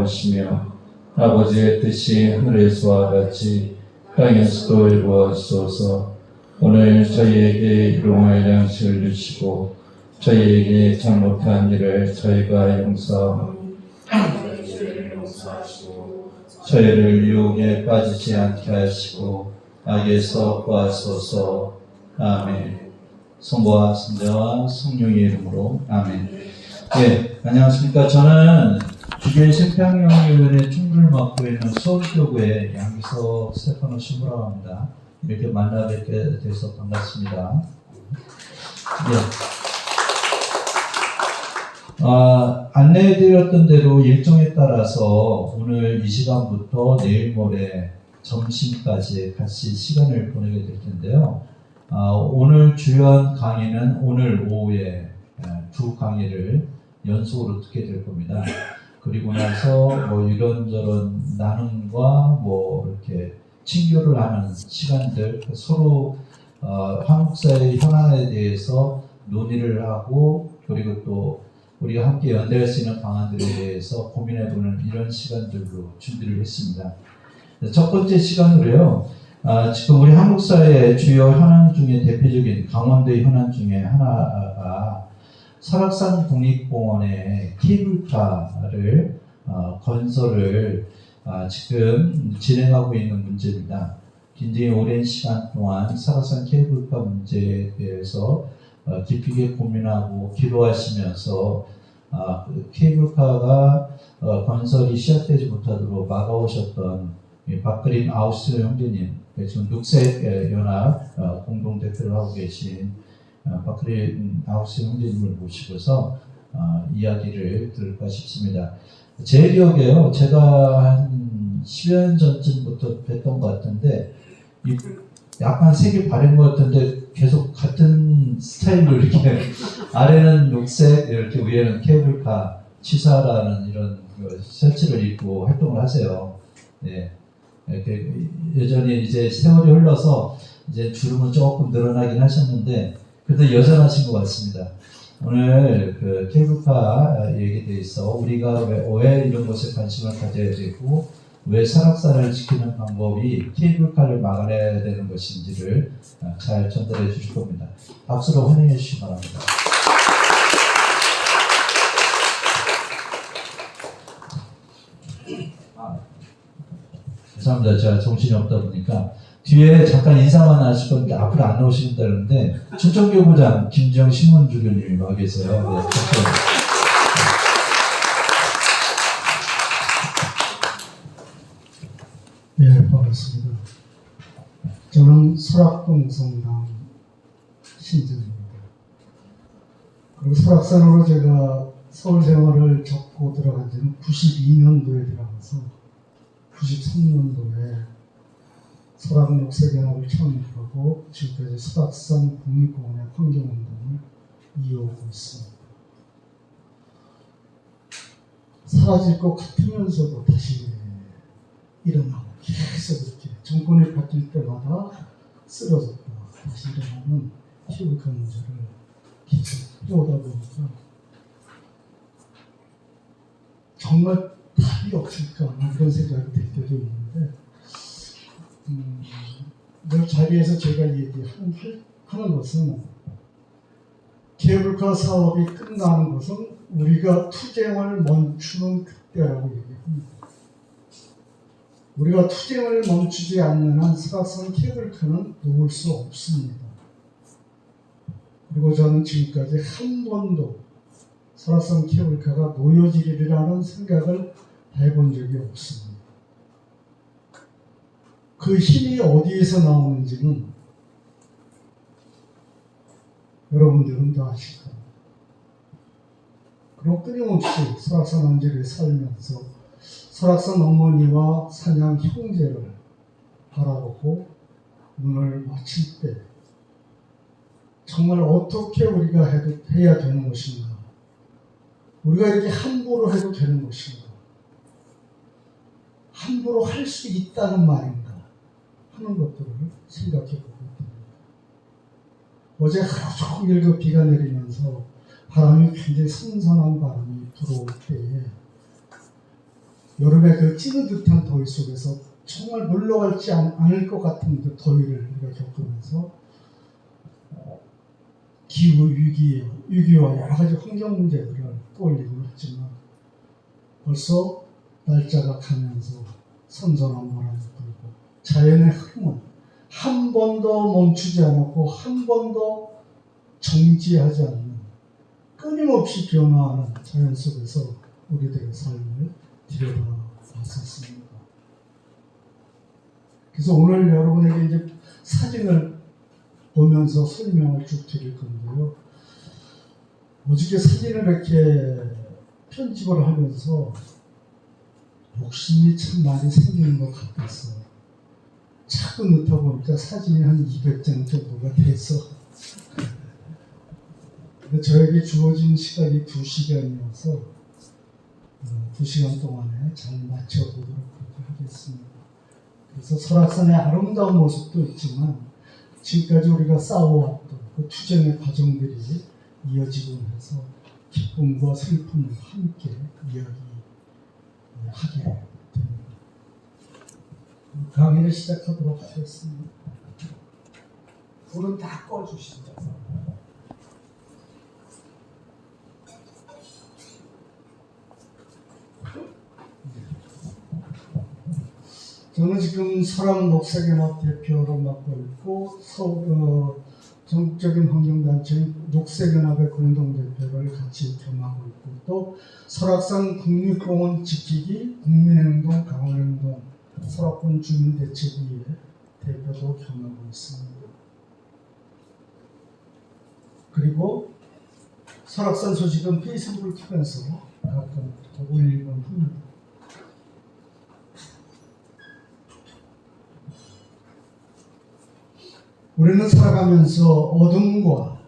구하시며 아버지의 뜻이 하늘에서와 같이 땅에서도 이루어지소서. 오늘 저희에게 일용할 양식을 주시고 저희에게 잘못한 일을 저희가 용서하고 저희를 유혹에 빠지지 않게 하시고 악에서 구하소서. 아멘. 성부와 성자와 성령의 이름으로 아멘. 예, 안녕하십니까. 저는 주계 심평영위원회 총무를 맡고 있는 서울교구의 양기석 스테파노 신부라고 합니다. 이렇게 만나 뵙게 돼서 반갑습니다. 예. 안내해드렸던 대로 일정에 따라서 오늘 이 시간부터 내일 모레 점심까지 같이 시간을 보내게 될 텐데요. 오늘 주요한 강의는 오늘 오후에 두 강의를 연속으로 듣게 될 겁니다. 그리고 나서 뭐 이런저런 나눔과 뭐 이렇게 친교를 하는 시간들, 서로 한국사의 현안에 대해서 논의를 하고 그리고 또 우리가 함께 연대할 수 있는 방안들에 대해서 고민해보는 이런 시간들로 준비를 했습니다. 첫 번째 시간으로요. 지금 우리 한국 사회의 주요 현안 중에 대표적인 강원도의 현안 중에 하나가 설악산 국립공원의 케이블카를 건설을 지금 진행하고 있는 문제입니다. 굉장히 오랜 시간 동안 설악산 케이블카 문제에 대해서 깊이 있게 고민하고 기도하시면서 그 케이블카가 건설이 시작되지 못하도록 막아오셨던 박그린 아우스 형제님, 지금 녹색연합 공동대표를 하고 계신 박그린 아우스 형제님을 모시고서 이야기를 들을까 싶습니다. 제 기억에요. 제가 한 10여 년 전쯤부터 뵀던 것 같은데 약간 색이 바른 것 같은데 계속 같은 스타일로 이렇게 아래는 녹색 이렇게 위에는 케이블카 치사라는 이런 셔츠를 입고 활동을 하세요. 네. 여전히 이제 세월이 흘러서 이제 주름은 조금 늘어나긴 하셨는데 그래도 여전하신 것 같습니다. 오늘 그 케이블카 얘기에 대해서 우리가 왜 이런 것에 관심을 가져야 되고 왜 설악산을 지키는 방법이 케이블카를 막아내야 되는 것인지를 잘 전달해 주실 겁니다. 박수로 환영해 주시기 바랍니다. 죄송합니다. 제가 정신이 없다 보니까 뒤에 잠깐 인사만 하실 건데 앞으로 안 나오신다는데 춘천교구장 김지영 신문주교님이 와 계세요. 네, 반갑습니다. 저는 설악동 성당 신전입니다. 그리고 설악산으로 제가 서울 생활을 접고 들어간 지는 92년도에 들어가서 93년도에 설악녹색연합을 창립하고 지금까지 설악산 국립공원의 환경운동을 이어오고 있습니다. 사라질 것 같으면서도 다시 일어나고 계속 이렇게 정권이 바뀔 때마다 쓰러졌다 다시 일어나는 케이블카 문제를 계속 해오다 보니까 정말 답이 없을까 그런 생각이 들 때도 있는데 늘 자리에서 제가 얘기하는 것은 케이블카 사업이 끝나는 것은 우리가 투쟁을 멈추는 그때라고 얘기합니다. 우리가 투쟁을 멈추지 않는 한 설악산 케이블카는 놓을 수 없습니다. 그리고 저는 지금까지 한 번도 설악산 케이블카가 놓여지리라는 생각을 해본 적이 없습니다. 그 힘이 어디에서 나오는지는 여러분들은 다 아실 겁니다. 그리고 끊임없이 설악산 원지를 살면서 설악산 어머니와 산양 형제를 바라보고 눈을 맞출 때 정말 어떻게 우리가 해야 되는 것인가, 우리가 이렇게 함부로 해도 되는 것인가, 함부로 할 수 있다는 말인가 하는 것들을 생각해 보게 됩니다. 어제 하루 종일 그 비가 내리면서 바람이 굉장히 선선한 바람이 들어올 때에 여름에 그 찌는 듯한 더위 속에서 정말 물러가지 않을 것 같은 그 더위를 우리가 겪으면서 기후 위기와 여러 가지 환경 문제들을 떠올리고 있지만 벌써 날짜가 가면서 선선한 바람이 불고 자연의 흐름은 한 번도 멈추지 않았고 한 번도 정지하지 않는 끊임없이 변화하는 자연 속에서 우리들의 삶을 들여다봤었습니다. 그래서 오늘 여러분에게 이제 사진을 보면서 설명을 쭉 드릴 건데요. 어저께 사진을 이렇게 편집을 하면서 욕심이 참 많이 생기는 것 같았어요. 자꾸 넣다 보니까 사진이 한 200장 정도가 돼서 근데 저에게 주어진 시간이 2시간이어서 2시간 동안에 잘 맞춰보도록 하겠습니다. 그래서 설악산의 아름다운 모습도 있지만 지금까지 우리가 싸워왔던 그 투쟁의 과정들이 이어지고 해서 기쁨과 슬픔을 함께 이야기하게 됩니다. 강의를 시작하도록 하겠습니다. 불은 다 꺼주시죠. 저는 지금 설악 녹색연합 대표로 맡고 있고 전국적인 환경단체인 녹색연합의 공동대표를 같이 겸하고 있고 또 설악산 국립공원 지키기 국민행동 강원행동 설악군 주민대책위의 대표도 겸하고 있습니다. 그리고 설악산 소식은 페이스북을 통해서 가끔 올리곤 합니다. 우리는 살아가면서 어둠과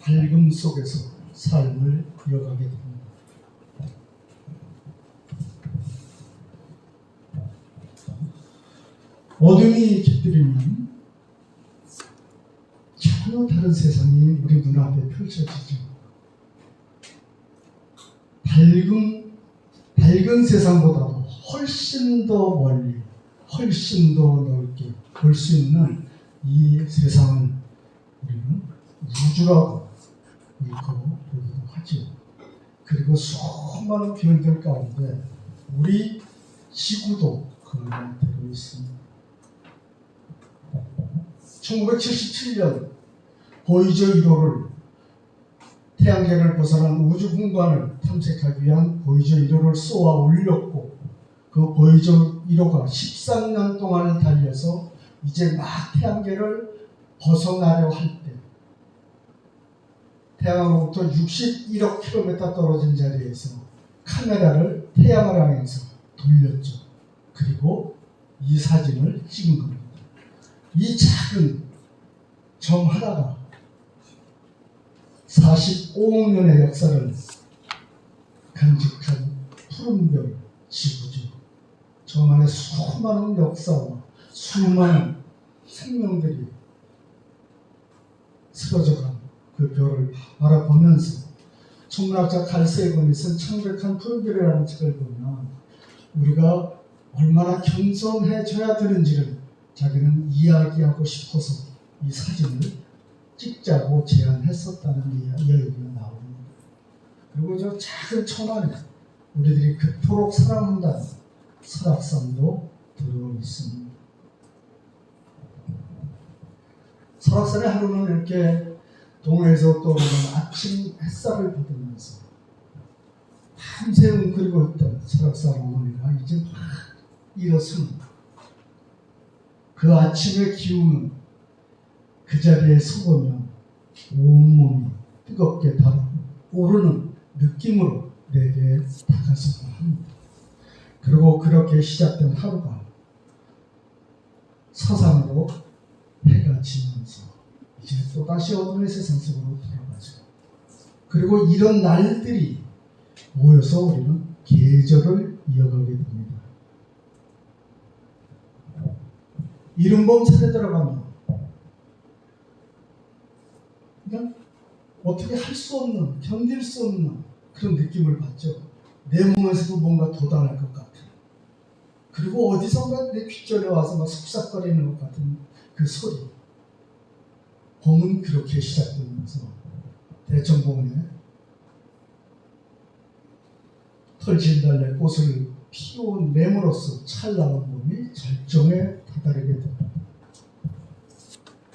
밝음 속에서 삶을 이어가게 됩니다. 어둠이 깃들이면 전혀 다른 세상이 우리 눈앞에 펼쳐지죠. 밝은 세상보다도 훨씬 더 멀리, 훨씬 더 넓게 볼 수 있는 이 세상을 우리는 우주라고 일컬어보기도 하죠. 그리고 수많은 별들 가운데 우리 지구도 그 안에 들어있습니다. 1977년 보이저 1호를 태양계를 벗어난 우주 공간을 탐색하기 위한 보이저 1호를 쏘아 올렸고 그 보이저 1호가 13년 동안 달려서 이제 막 태양계를 벗어나려 할 때 태양으로부터 61억 킬로미터 떨어진 자리에서 카메라를 태양을 향해서 돌렸죠. 그리고 이 사진을 찍은 겁니다. 이 작은 점 하나가 45억 년의 역사를 간직한 푸른별 지구죠. 저 안에 수많은 역사와 수많은 생명들이 쓰러져간 그 별을 바라보면서 천문학자 칼 세이건이 쓴 창백한 푸른별이라는 책을 보면 우리가 얼마나 겸손해져야 되는지를 자기는 이야기하고 싶어서 이 사진을 찍자고 제안했었다는 이야기가 나옵니다. 그리고 저 작은 천안에 우리들이 그토록 사랑한다는 설악산도 들어 있습니다. 설악산의 하루는 이렇게 동해에서 떠오르는 아침 햇살을 받으면서 밤새 웅크리고 있던 설악산 어머니가 이제 막 일어섭니다. 그 아침의 기운은 그 자리에 서보면 온몸이 뜨겁게 달아오르는 느낌으로 내게 다가서고 합니다. 그리고 그렇게 시작된 하루가 서산으로 해가 지면서 이제 또다시 어둠의 세상 속으로 들어가죠. 그리고 이런 날들이 모여서 우리는 계절을 이어가게 됩니다. 이른봄 살에 들어가면 그냥 어떻게 할 수 없는, 견딜 수 없는 그런 느낌을 받죠. 내 몸에서도 뭔가 돋아날 것 같은, 그리고 어디선가 내 귓줄에 와서 막 속삭거리는 것 같은 그 소리. 봄은 그렇게 시작되면서 대청봉에 털진달래 꽃을 피워온 램으로써 찰나는 봄이 절정에 다다르게 된다.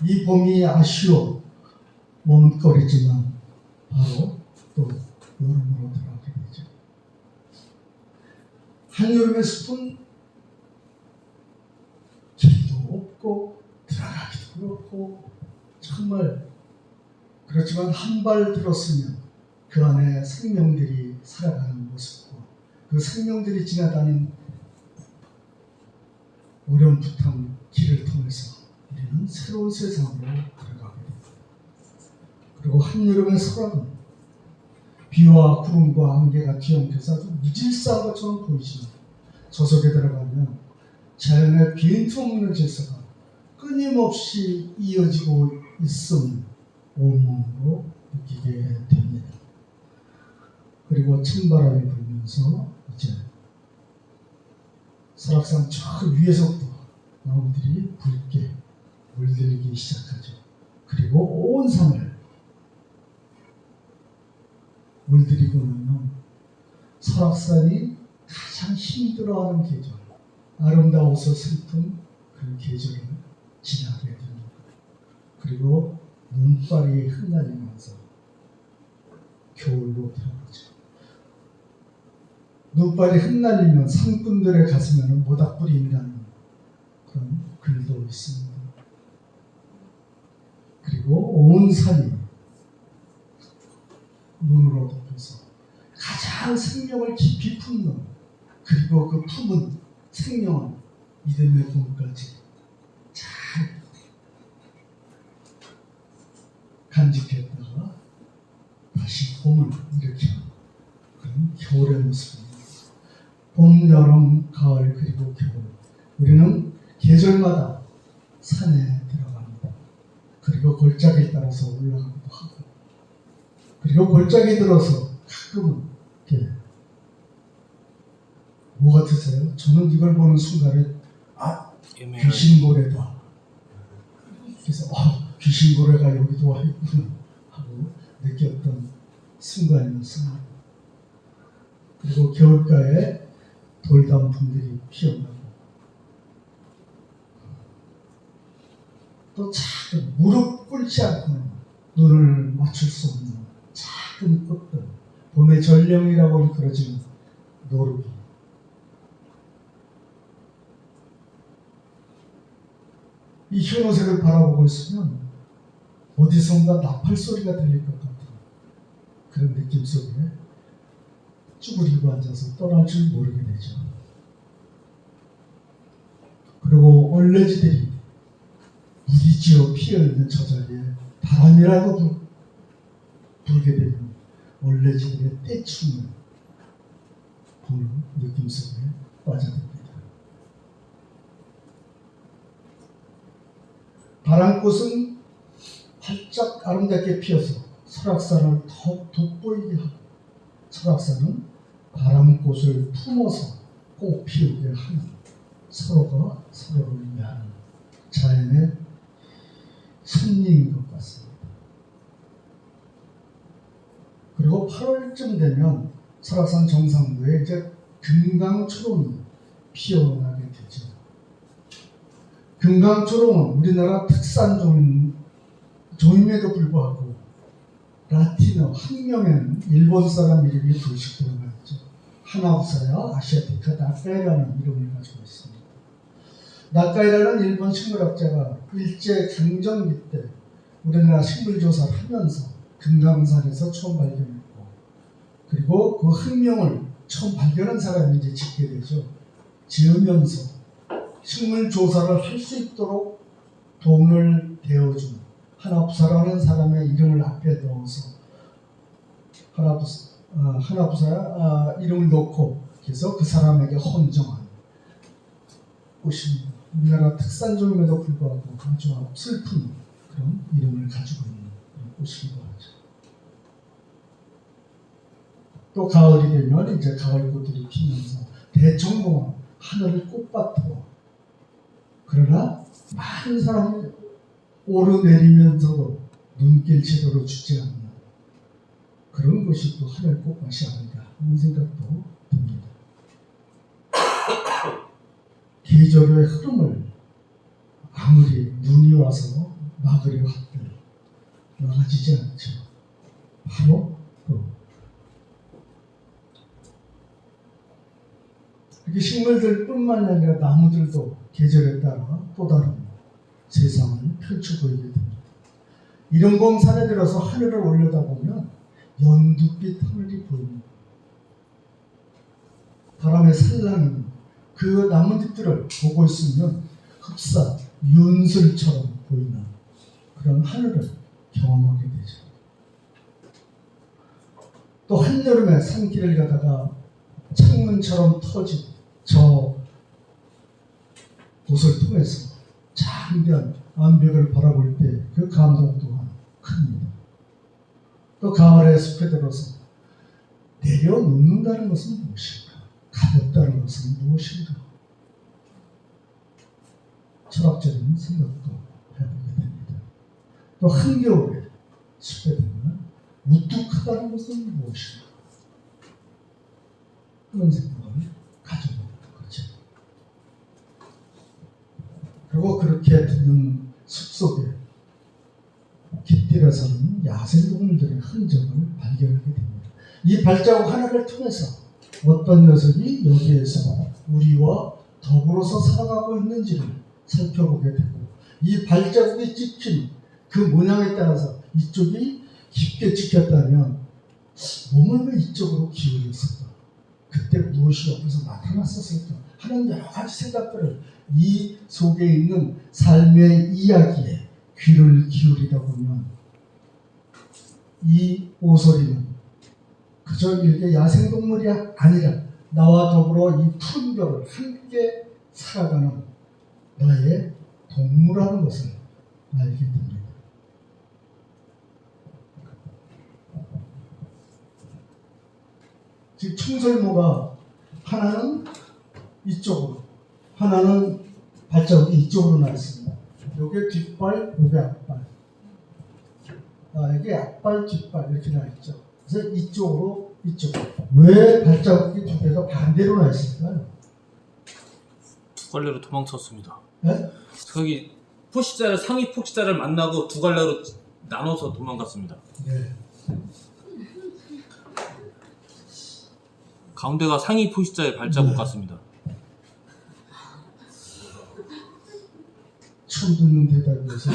이 봄이 아쉬워 머뭇거리지만 바로 또 여름으로 들어가게 되죠. 한여름의 숲은 길도 없고 들어가기도 그렇고 정말 그렇지만 한 발 들었으면 그 안에 생명들이 살아가는 모습과 그 생명들이 지나다닌 어렴풋한 길을 통해서 우리는 새로운 세상으로 들어가게 됩니다. 그리고 한여름의 소라는 비와 구름과 안개가 뒤엉켜서 아주 무질서한 것처럼 보이지만 저 속에 들어가면 자연의 빈틈없는 질서가 끊임없이 이어지고 있음을 온몸으로 느끼게 됩니다. 그리고 찬바람이 불면서 이제 설악산 저 위에서부터 나무들이 붉게 물들기 시작하죠. 그리고 온 산을 물들이고 나면 설악산이 가장 힘들어하는 계절, 아름다워서 슬픈 그 계절을 지나게 됩니다. 그리고 눈발이 흩날리면서 겨울로 들어가죠. 눈발이 흩날리면 산꾼들의 가슴에는 모닥불이 있다는 그런 글도 있습니다. 그리고 온 산이 눈으로 덮여서 가장 생명을 깊이 품는, 그리고 그 품은 생명은 이듬해 봄까지 잘 간직했다가 다시 봄을 일으키는 그런 겨울의 모습입니다. 봄, 여름, 가을, 그리고 겨울. 우리는 계절마다 산에 들어갑니다. 그리고 골짜기에 따라서 올라가기도 하고, 그리고 골짜기에 들어서 가끔은 이렇게 뭐 같으세요? 저는 이걸 보는 순간에 귀신고래다. 그래서 귀신고래가 여기도 와 있구나 하고 느꼈던 순간이었습니다. 그리고 겨울가에 돌단풍들이 피어나고 또 작은 무릎 꿇지 않고 눈을 맞출 수 없는 작은 꽃들, 봄의 전령이라고 그러지만 노르기, 이 현호색을 바라보고 있으면 어디선가 나팔 소리가 들릴 것 같은 그런 느낌 속에 쭈그리고 앉아서 떠날 줄 모르게 되죠. 그리고 얼레지들이 무디지어 피어있는 저 자리에 바람이라도 불게 되면 얼레지들의 떼춤을 보는 느낌 속에 빠져듭니다. 바람꽃은 활짝 아름답게 피어서 설악산을 더욱 돋보이게 하고, 설악산은 바람꽃을 품어서 꽃 피우게 하는, 서로가 서로를 위하는 자연의 섭리인 것 같습니다. 그리고 8월쯤 되면 설악산 정상부에 이제 금강초롱이 피어나게 되죠. 금강초롱은 우리나라 특산 종임에도 불구하고 라틴어 학명에는 일본 사람 이름이 둘씩 들어가 있죠. 하나부사야 아시아티카 나카이라는 이름을 가지고 있습니다. 나카이라는 일본 식물학자가 일제 강점기 때 우리나라 식물조사를 하면서 금강산에서 처음 발견했고, 그리고 그 학명을 처음 발견한 사람이 이제 짓게 되죠. 지으면서 식물 조사를 할 수 있도록 돈을 대어준 하나부사라는 사람의 이름을 앞에 넣어서 하나부사야 이름을 넣고, 그래서 그 사람에게 헌정한 꽃입니다. 우리나라 특산종임에도 불구하고 아주 슬픈 그런 이름을 가지고 있는 꽃이기도 하죠. 또 가을이 되면 이제 가을꽃들이 피면서 대청봉은 하늘이 꽃밭으로, 그러나 많은 사람이 오르내리면서도 눈길 제대로 주지 않는 그런 것이 또 하늘 꽃밭이 아닌가 하는 생각도 듭니다. 계절의 흐름을 아무리 눈이 와서 막으려 한들 막아지지 않죠. 바로 이렇게 식물들뿐만 아니라 나무들도 계절에 따라 또 다른 세상을 펼쳐 보이게 됩니다. 이런봉산에 들어서 하늘을 올려다보면 연두빛 하늘이 보입니다. 바람의 살랑이 그 나뭇잎들을 보고 있으면 흡사 윤슬처럼 보이는 그런 하늘을 경험하게 되죠. 또 한여름에 산길을 가다가 창문처럼 터진 저 곳을 통해서 장대한 암벽을 바라볼 때 그 감동 또한 큽니다. 또 가을의 숲에 들어서 내려놓는다는 것은 무엇일까? 가볍다는 것은 무엇인가? 철학적인 생각도 해보게 됩니다. 또 한겨울에 숲에 들면 우뚝하다는 것은 무엇인가? 그런 생각을 가져보는 거죠. 그리고 그렇게 듣는 숲속에 깃들어서는 야생동물들의 흔적을 발견하게 됩니다. 이 발자국 하나를 통해서 어떤 녀석이 여기에서 우리와 더불어서 살아가고 있는지를 살펴보게 되고, 이 발자국이 찍힌 그 모양에 따라서 이쪽이 깊게 찍혔다면 몸을 왜 이쪽으로 기울였을까? 그때 무엇이 옆에서 나타났었을까? 하는 여러 가지 생각들을 이 속에 있는 삶의 이야기에 귀를 기울이다 보면 이 오소리는 그저 일개 야생동물이 아니라 나와 더불어 이 푸른 별을 함께 살아가는 나의 동무라는 것을 알게 됩니다. 지금 청설모가 하나는 이쪽으로, 하나는 발자국이 이쪽으로 나 있습니다. 요게 뒷발, 요게 앞발. 이게 앞발, 뒷발 이렇게 나 있죠. 그래서 이쪽으로, 이쪽으로. 왜 발자국이 두 개가 반대로 나 있을까요? 두 갈래로 도망쳤습니다. 네? 저기 포식자를, 상위 포식자를 만나고 두 갈래로 나눠서 도망갔습니다. 네. 가운데가 상위 포식자의 발자국 같습니다. 처음 듣는 대답이어서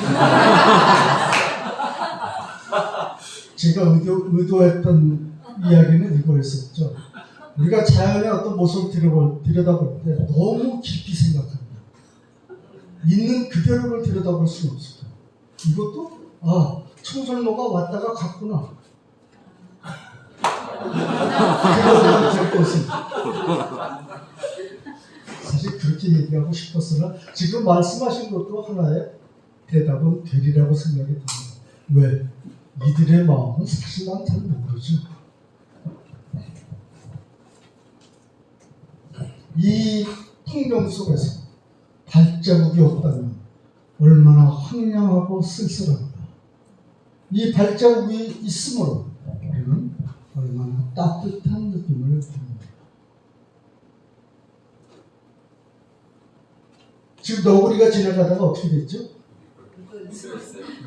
제가 의도했던 이야기는 이거였었죠. 우리가 자연의 어떤 모습을 들여다볼 때 너무 깊이 생각합니다. 있는 그대로를 들여다볼 수는 없을까. 이것도 청설모가 왔다가 갔구나. 그러면 될 것입니다. 사실 그렇게 얘기하고 싶었으나 지금 말씀하신 것도 하나의 대답은 되리라고 생각이 듭니다. 왜? 이들의 마음은 사실 난 잘 모르죠. 이 풍경 속에서 발자국이 없다면 얼마나 황량하고 쓸쓸한가. 이 발자국이 있으므로 우리는 얼마나 따뜻한 느낌을 받습니다. 지금 너구리가 지나가다가 어떻게 됐죠?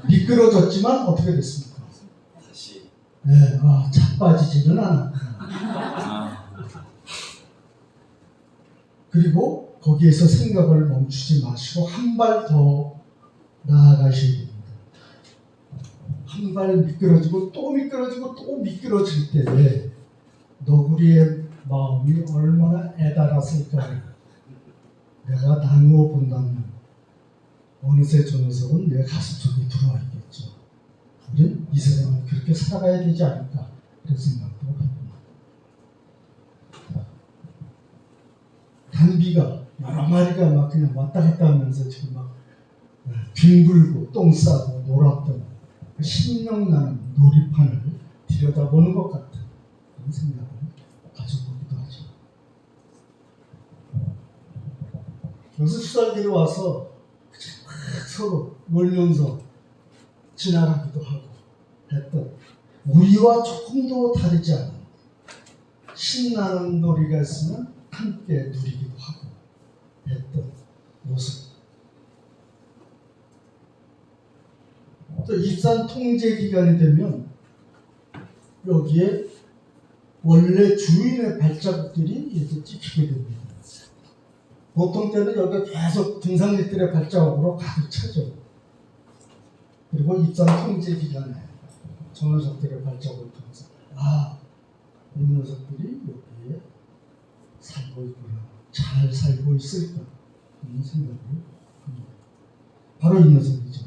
미끄러졌지만 어떻게 됐습니까? 다시 네, 자빠지지는 않았구나. 그리고 거기에서 생각을 멈추지 마시고 한 발 더 나아가셔야 됩니다. 한 발 미끄러지고 또 미끄러지고 또 미끄러질 때에 너구리의 마음이 얼마나 애달았을까요? 내가 나누어 본다면 어느새 저 녀석은 내 가슴속에 들어와 있겠죠. 우리는 이 세상을 그렇게 살아가야 되지 않을까 그런 생각도 합니다. 단비가 여러 마리가 막 그냥 왔다 갔다 하면서 지금 막 뒹굴고 똥 싸고 놀았던 그 신명나는 놀이판을 들여다보는 것 같은 그런 생각을 가져보기도 하죠. 여기서 수달들이 와서 막 서로 놀면서 지나가기도 하고 했던 우리와 조금도 다르지 않은 신나는 놀이가 있으면 함께 누리기도 하고 했던 모습. 또 입산 통제 기간이 되면 여기에 원래 주인의 발자국들이 이렇게 찍히게 됩니다. 보통 때는 여기가 계속 등산객들의 발자국으로 가득 차죠. 그리고 입산 통제 기간에 저 녀석들의 발자국을 통해서 이 녀석들이 여기에 살고 있구나, 잘 살고 있을까 하는 생각을 합니다. 바로 이 녀석이죠.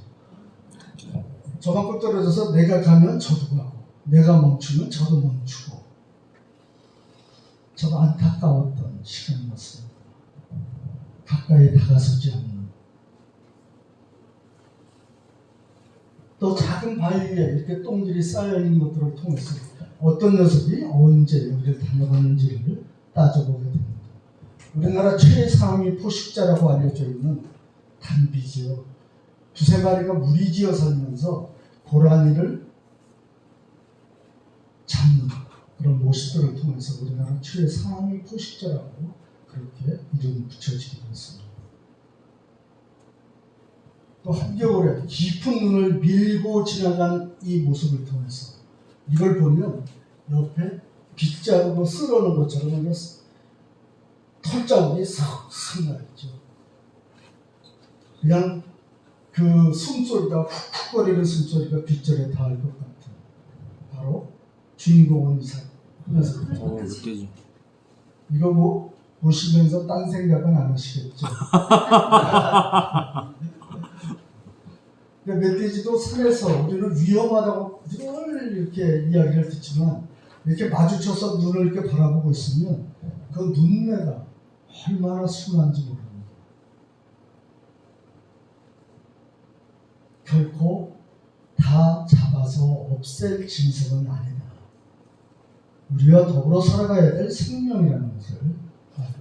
저만큼 떨어져서 내가 가면 저도 가고 내가 멈추면 저도 멈추고 저도 안타까웠던 시간이었습니다. 가까이 다가서지 않는, 또 작은 바위 위에 이렇게 똥들이 쌓여있는 것들을 통해서 어떤 녀석이 언제 여기를 다녀갔는지를 따져보게 됩니다. 우리나라 최상위 포식자라고 알려져 있는 단비죠. 두세 마리가 무리지어 살면서 고라니를 잡는 그런 모습들을 통해서 우리나라 최상위 포식자라고 그렇게 이름이 붙여지기도 했습니다. 또 한겨울에 깊은 눈을 밀고 지나간 이 모습을 통해서 이걸 보면 옆에 빗자루로 쓸어놓은 것처럼 털자국이 싹싹 나있죠. 그냥 그 숨소리가 훅훅거리는 숨소리가 빗절에 닿을 것 같은 바로 주인공은 녀석이죠. 멧돼지. 이거 뭐 보시면서 딴 생각은 안 하시겠죠. 멧돼지도 산에서 우리는 위험하다고 늘 이렇게 이야기를 듣지만 이렇게 마주쳐서 눈을 이렇게 바라보고 있으면 그 눈매가 얼마나 순한지 모릅니다. 결코 다 잡아서 없앨 짐승은 아니다. 우리와 더불어 살아가야 될 생명이라는 것을 알고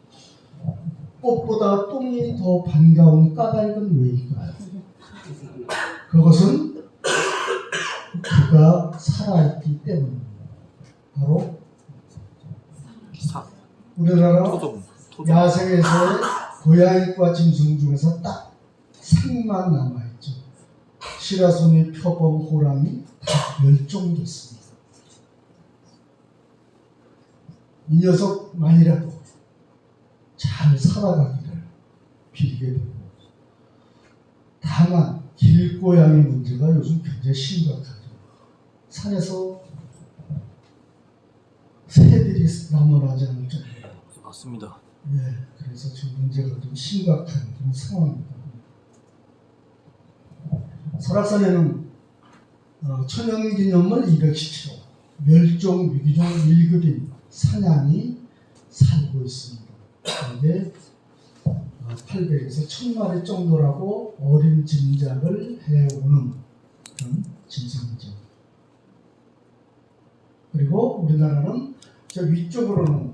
있습니다. 꽃보다 똥이 더 반가운 까닭은 왜일까요? 그것은 그가 살아있기 때문입니다. 바로 우리나라 토종. 야생에서의 고양이과 짐승 중에서 딱 생만 남아있죠. 시라소니, 표범, 호랑이 다 멸종됐습니다. 이 녀석만이라도 잘 살아가기를 빌게 되고, 다만 길고양이 문제가 요즘 굉장히 심각하죠. 산에서 새들이 넘어나지 않을 정도로. 맞습니다. 그래서 지금 문제가 좀 심각한 그런 상황입니다. 설악산에는 천연기념물 210km, 멸종 위기종 1급인 사냥이 살고 있습니다. 이게 800에서 1000마리 정도라고 어린 짐작을 해오는 그런 짐승이죠. 그리고 우리나라는 저 위쪽으로는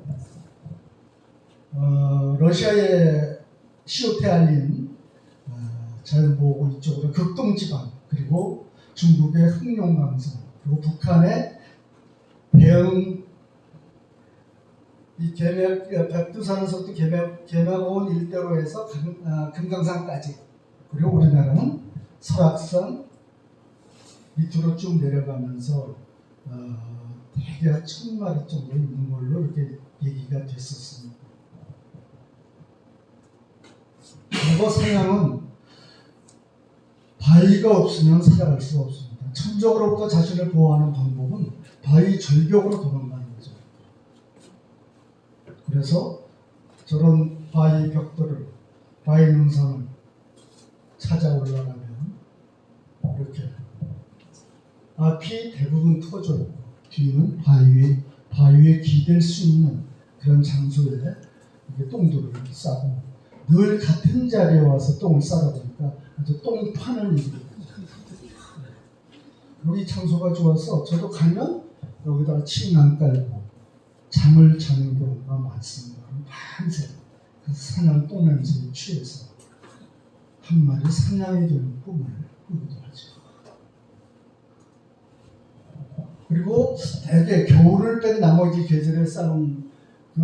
러시아의 시오테알린 자연보호구 이쪽으로 극동지방, 그리고 중국의 흑룡강성, 그리고 북한의 대응, 이 백두산에서부터 개명원 일대로 해서 금강산까지, 그리고 우리나라는 설악산 밑으로 쭉 내려가면서 대략 1000마리 정도 있는 걸로 이렇게 얘기가 됐었습니다. 과거 사냥은 바위가 없으면 살아갈 수가 없습니다. 천적으로부터 자신을 보호하는 방법은 바위 절벽으로 도망가는 거죠. 그래서 저런 바위 벽돌을, 바위 능선을 찾아 올라가면 이렇게 앞이 대부분 터져 있고 뒤는 바위에 기댈 수 있는 그런 장소에 이렇게 똥들을 싸고, 늘 같은 자리에 와서 똥을 싸다 보니까 아주 똥판을 이루고, 그리고 이 장소가 좋아서 저도 가면 여기다가 침 안 깔고 잠을 자는 경우가 많습니다. 밤새 그 사냥 똥냄새에 취해서 한 마리 사냥이 되는 꿈을 꾸기도 하죠. 그리고 대개 겨울을 뺀 나머지 계절에 쌓은 그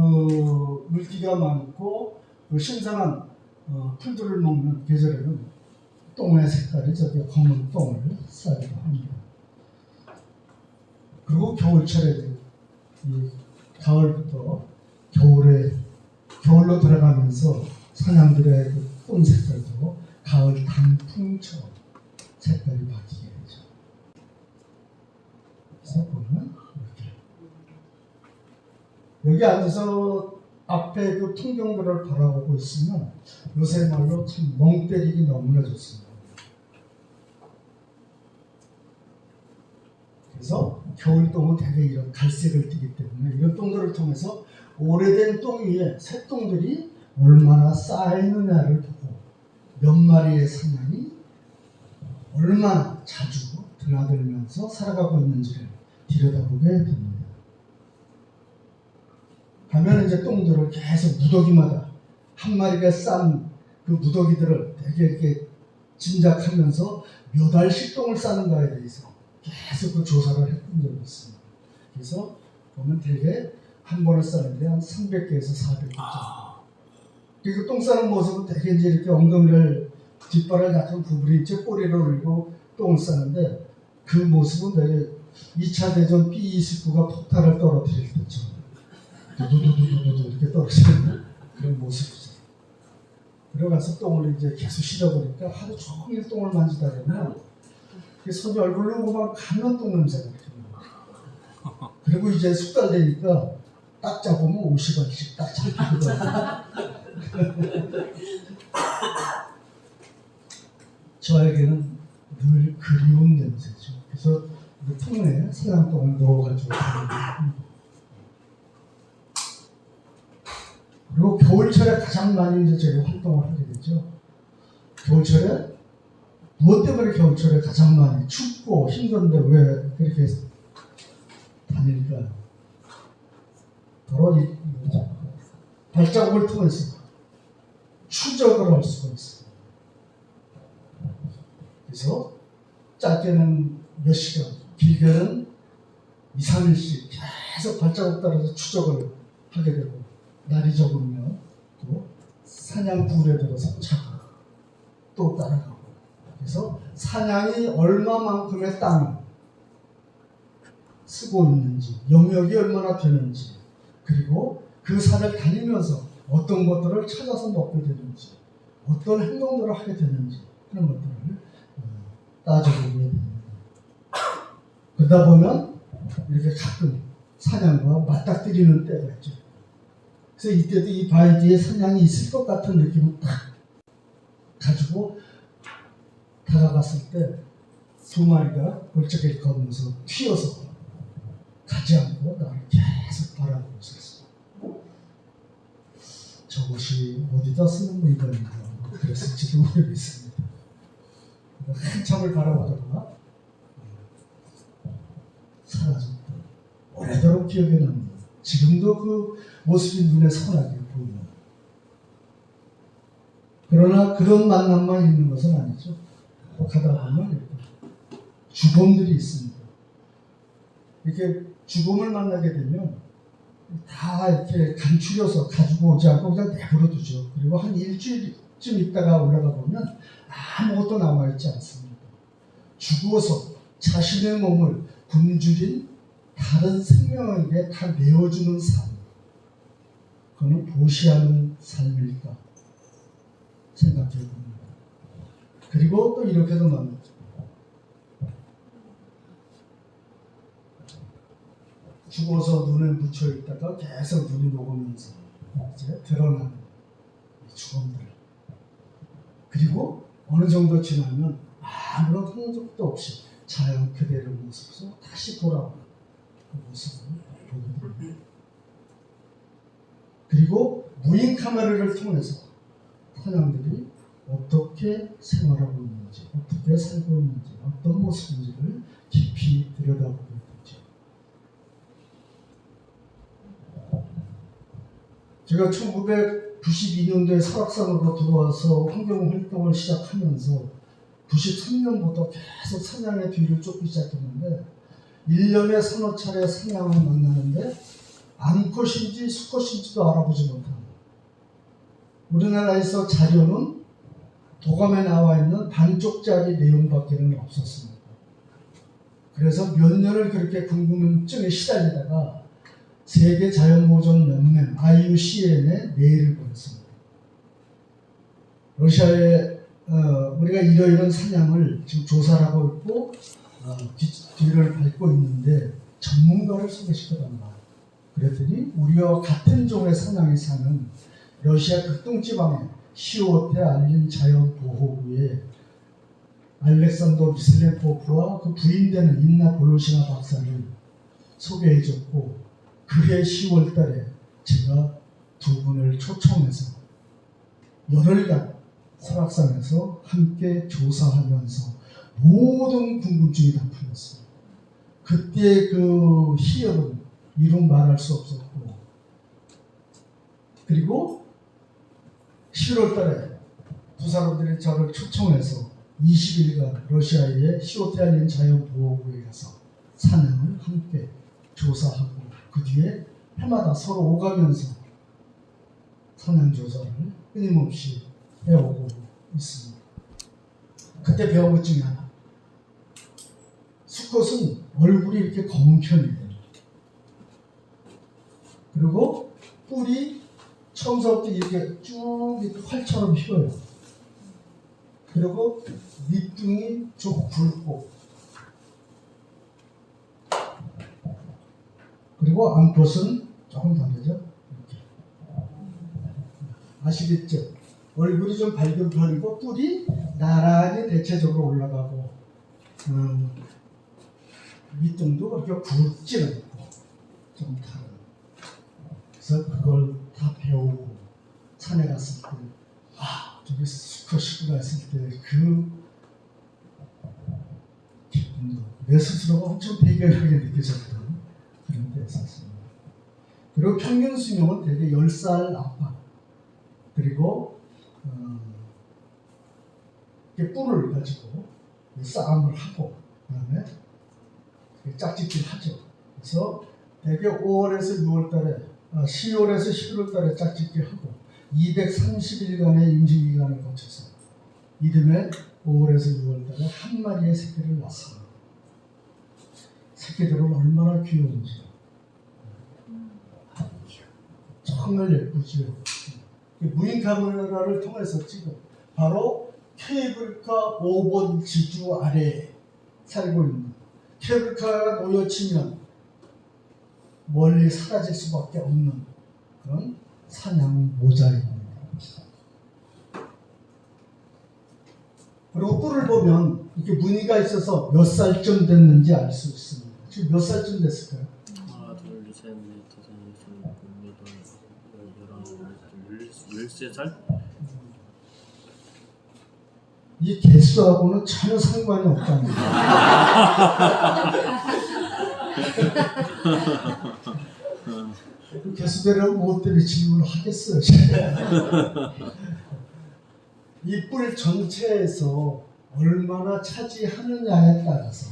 물기가 많고 그 신선한 풀들을 먹는 계절에는 똥의 색깔이 저기 검은 똥을 싸기도 합니다. 그리고 겨울철에 이 가을부터 겨울로 들어가면서 사냥들의 그 똥 색깔도 가을 단풍처럼 색깔이 바뀌게 되죠. 그래서 보면 이렇게 여기 앉아서 앞에 그 풍경들을 바라보고 있으면 요새 말로 참 멍 때리기 너무나 좋습니다. 그래서 겨울똥은 대개 이런 갈색을 띠기 때문에 이런 똥들을 통해서 오래된 똥 위에 새 똥들이 얼마나 쌓여있느냐를 보고 몇 마리의 사냥이 얼마나 자주 드나들면서 살아가고 있는지를 들여다보게 됩니다. 가면 이제 똥들을 계속 무더기마다 한 마리가 싼 그 무더기들을 되게 이렇게 짐작하면서 몇 알씩 똥을 싸는가에 대해서 계속 그 조사를 했던 적이 있습니다. 그래서 보면 되게 한 번을 싸는데 한 300개에서 400개 정도. 그리고 똥 싸는 모습은 되게 이제 이렇게 엉덩이를 뒷발을 약간 구부리지 꼬리를 올리고 똥을 싸는데 그 모습은 되게 2차 대전 B-29가 폭탄을 떨어뜨릴 때처럼 두두두두두두 이렇게 떨어지는 그런 모습이죠. 들어가서 똥을 이제 계속 실어보니까 하루 종일 똥을 만지다 보면 손이 얼굴로 보면 강한 똥 냄새가 이렇게 나요. 그리고 이제 숙달되니까 딱 잡으면 50원씩 딱 잡히기도 하고 저에게는 늘 그리운 냄새죠. 그래서 그 통에 사냥똥을 넣어가지고 다닙니다. 그리고 겨울철에 가장 많이 이제 제가 활동을 하게 되죠. 겨울철에 무엇 때문에 겨울철에 가장 많이 춥고 힘든데 왜 그렇게 다닐까요? 바로 이 발자국을 통해서 추적을 할 수가 있어요. 그래서 짧게는 몇 시간, 길게는 2, 3일씩 계속 발자국 따라서 추적을 하게 되고 날이 적으면 또 사냥불에 들어서 자고 또 따라가고 그래서 사냥이 얼마만큼의 땅을 쓰고 있는지 영역이 얼마나 되는지 그리고 그 산을 다니면서 어떤 것들을 찾아서 먹게 되는지 어떤 행동들을 하게 되는지 그런 것들을 따져보게 됩니다. 그러다 보면 이렇게 가끔 사냥과 맞닥뜨리는 때가 있죠. 그래서 이때도 이 바위 뒤에 사냥이 있을 것 같은 느낌을 딱 가지고 다가갔을 때 두 마리가 골짜기를 걸으면서 튀어서 가지 않고 나를 계속 바라보고 있었어요. 저것이 어디다 쓰는 물건인가 그랬을지도 모르겠습니다. 한참을 바라보다가 사라졌다. 오래도록 기억에 납니다. 지금도 그 모습이 눈에 선하게 보입니다. 그러나 그런 만남만 있는 것은 아니죠. 또 가다 보면 죽음들이 있습니다. 이렇게 죽음을 만나게 되면 다 이렇게 간추려서 가지고 오지 않고 그냥 내버려두죠. 그리고 한 일주일쯤 있다가 올라가 보면 아무것도 남아있지 않습니다. 죽어서 자신의 몸을 굶주린 다른 생명에게 다 내어주는 삶. 그거는 보시하는 삶일까 생각해 봅니다. 그리고 또 이렇게도 말합니다. 죽어서 눈에 묻혀 있다가 계속 눈이 녹으면서 이제 드러나는 죽음들. 그리고 어느 정도 지나면 아무런 흔적도 없이 자연 그대로의 모습으로 다시 돌아오는 그 모습을 보게 됩니다. 그리고 무인 카메라를 통해서 사람들이 어떻게 생활하고 있는지, 어떻게 살고 있는지, 어떤 모습인지를 깊이 들여다보게 되죠. 제가 1992년도에 설악산으로 들어와서 환경활동을 시작하면서 93년부터 계속 사냥의 뒤를 쫓기 시작했는데 1년에 서너 차례 사냥을 만나는데 암컷인지 수컷인지도 알아보지 못합니다. 우리나라에서 자료는 도감에 나와 있는 반쪽짜리 내용밖에는 없었습니다. 그래서 몇 년을 그렇게 궁금증에 시달리다가 세계자연보존연맹 IUCN에 메일을 보냈습니다. 러시아에 우리가 이러이러한 사냥을 지금 조사를 하고 있고 뒤를 밟고 있는데 전문가를 소개시켜달라. 그랬더니 우리와 같은 종의 사냥이 사는 러시아 극동지방의 시오테 알린 자연보호구의 알렉산더 미슬렌코프와 그 부인되는 인나 볼로시나 박사를 소개해줬고 그해 10월 달에 제가 두 분을 초청해서 열흘간 설악산에서 함께 조사하면서 모든 궁금증이 다 풀렸어요. 그때 그 희열은 이루 말할 수 없었고 그리고 11월 달에 두 사람들이 저를 초청해서 20일간 러시아의 시오테알린 자연보호구에 가서 사냥을 함께 조사하고 그 뒤에 해마다 서로 오가면서 사냥 조사를 끊임없이 해오고 있습니다. 그때 배운 것 중에 하나. 수컷은 얼굴이 이렇게 검은 편이에요. 그리고 뿔이 처음부터 이렇게 쭉 이렇게 활처럼 휘어요. 그리고 밑둥이 쭉 굵고 그리고 암컷은 조금 다르죠. 이렇게. 아시겠죠? 얼굴이 좀 밝은 편이고 뿔이 나란히 대체적으로 올라가고 밑둥도 그렇게 굵지는 않고 좀 다른. 그래서 그걸 다 배우고 산에 갔을 때 저기 수컷이구나 했을 때 그 기분도 내 스스로가 엄청 대견하게 느껴졌던 그런 때였었습니다. 그리고 평균 수명은 대개 10살 아빠 그리고 뿔을 가지고 싸움을 하고 그다음에 짝짓기를 하죠. 그래서 대개 5월에서 6월달에 10월에서 11월달에 짝짓기를 하고 230일간의 임신기간을 거쳐서 이듬해 5월에서 6월달에 한 마리의 새끼를 낳습니다. 새끼들은 얼마나 귀여운지 정말 예쁘지요. 무인 카메라를 통해서 지금 바로 케이블카 5번 지주 아래에 살고 있는 케이블카가 놓여지면 멀리 사라질 수밖에 없는 그런 사냥 모자입니다. 그리고 뿔을 보면 이렇게 무늬가 있어서 몇 살쯤 됐는지 알 수 있습니다. 지금 몇 살쯤 됐을까요? 하나, 둘, 셋, 넷, 다섯, 여섯, 일곱, 여덟, 13살? 이 개수하고는 전혀 상관이 없답니다. 그 개수대로 무엇 때문에 질문을 하겠어요. 이 뿔 전체에서 얼마나 차지하느냐에 따라서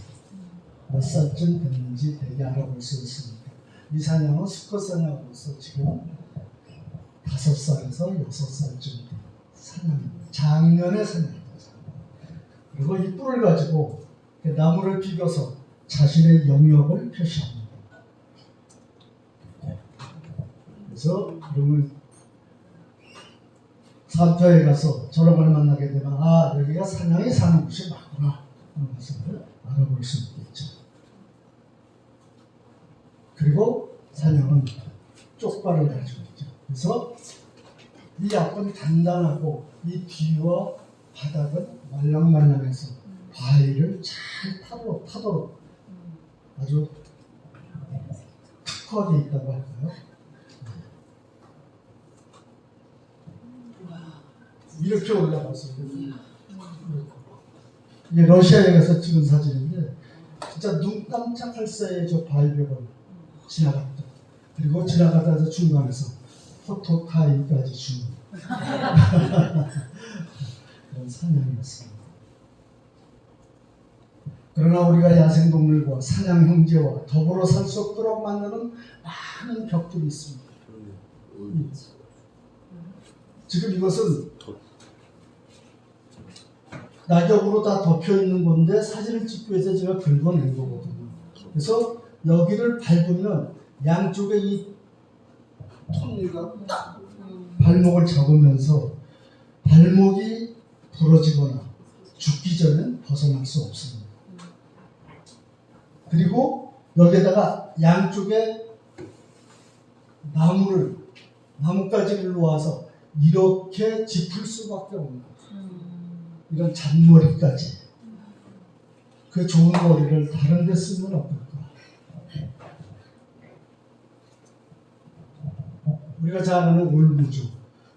몇 살쯤 됐는지 대개 알아볼 수 있습니다. 이 사냥은 수컷 사냥으로서 지금 5살에서 6살쯤 된 사냥입니다. 작년에 사냥입니다. 그리고 이 뿔을 가지고 나무를 비벼서 자신의 영역을 표시합니다. 그래서 그러면 산터에 가서 저런 걸 만나게 되면 여기가 사냥이 사는 곳이 맞구나 하는 것을 알아볼 수 있겠죠. 그리고 사냥은 쪽발을 가지고 있죠. 그래서 이 앞은 단단하고 이 뒤와 바닥은 말랑말랑해서 바위를 잘 타도록 아주 특화되어 있다고 할까요? 이렇게 올라가서 이게 러시아에 가서 찍은 사진인데 진짜 눈 깜짝할 새에 저 바위벽을 지나갔다. 그리고 지나가다 중간에서 포토타임까지 주는 그런 사냥이었습니다. 그러나 우리가 야생동물과 사냥 형제와 더불어 살 수 없도록 만드는 많은 벽들이 있습니다. 지금 이것은 낙엽으로 다 덮여 있는 건데 사진을 찍기 위해서 제가 긁어낸 거거든요. 그래서 여기를 밟으면 양쪽에 이 톱니가 딱 발목을 잡으면서 발목이 부러지거나 죽기 전엔 벗어날 수 없습니다. 그리고 여기에다가 양쪽에 나뭇가지를 놓아서 이렇게 짚을 수밖에 없는 이런 잔머리까지 그 좋은 머리를 다른 데 쓰면 어떨까? 우리가 잘 아는 올무죠.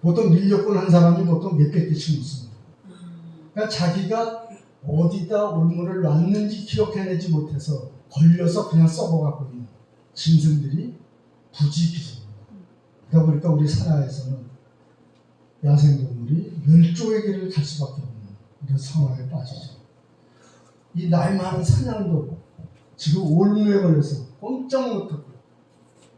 보통 밀렵꾼 한 사람이 보통 몇백 개씩 묻습니다. 그러니까 자기가 어디다 올무를 놨는지 기억해내지 못해서 걸려서 그냥 썩어가고 있는 짐승들이 부지기수입니다. 그러다 보니까 우리 산하에서는 야생동물이 멸종의 길을 갈 수밖에 없는 이런 상황에 빠지죠. 이 나이 많은 사냥도 지금 올무에 걸려서 꼼짝 못하고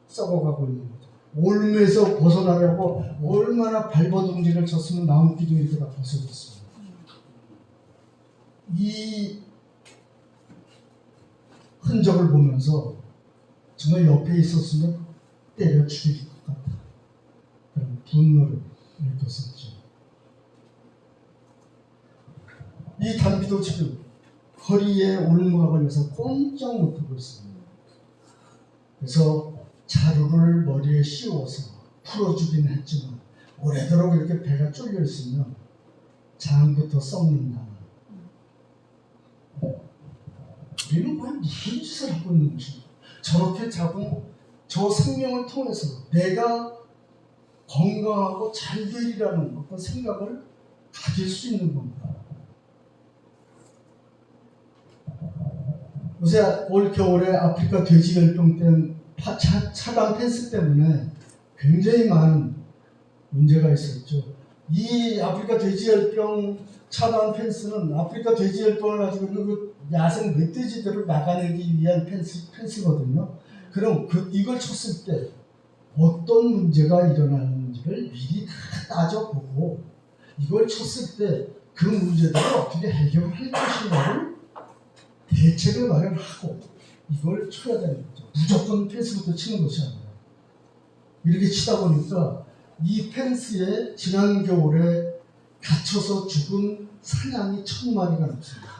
썩어가고 있는 거죠. 올무에서 벗어나려고 얼마나 발버둥지를 쳤으면 나뭇기도 이렇게 다 벗어졌습니다. 이 흔적을 보면서 정말 옆에 있었으면 때려 죽일 것 같다. 그런 분노를 느꼈었죠. 이 단비도 지금 허리에 올무가 걸려서 꼼짝 못하고 있습니다. 그래서 자루를 머리에 씌워서 풀어주긴 했지만 오래도록 이렇게 배가 쫄려 있으면 장부터 썩는다. 우리는 과연 무슨 짓을 하고 있는 것인가? 저렇게 잡은 저 생명을 통해서 내가 건강하고 잘 되리라는 어떤 생각을 가질 수 있는 건가? 요새 올 겨울에 아프리카 돼지열병 때문에 차단 펜스 때문에 굉장히 많은 문제가 있었죠. 이 아프리카 돼지열병 차단 펜스는 아프리카 돼지열병을 가지고 있는 그 야생 멧돼지들을 막아내기 위한 펜스거든요. 그럼 이걸 쳤을 때 어떤 문제가 일어나는지를 미리 다 따져보고 이걸 쳤을 때 그 문제들을 어떻게 해결할 것인가를 대책을 마련하고 이걸 쳐야 되는 거죠. 무조건 펜스부터 치는 것이 아니라 이렇게 치다 보니까 이 펜스에 지난 겨울에 갇혀서 죽은 사냥이 1000마리가 넘습니다.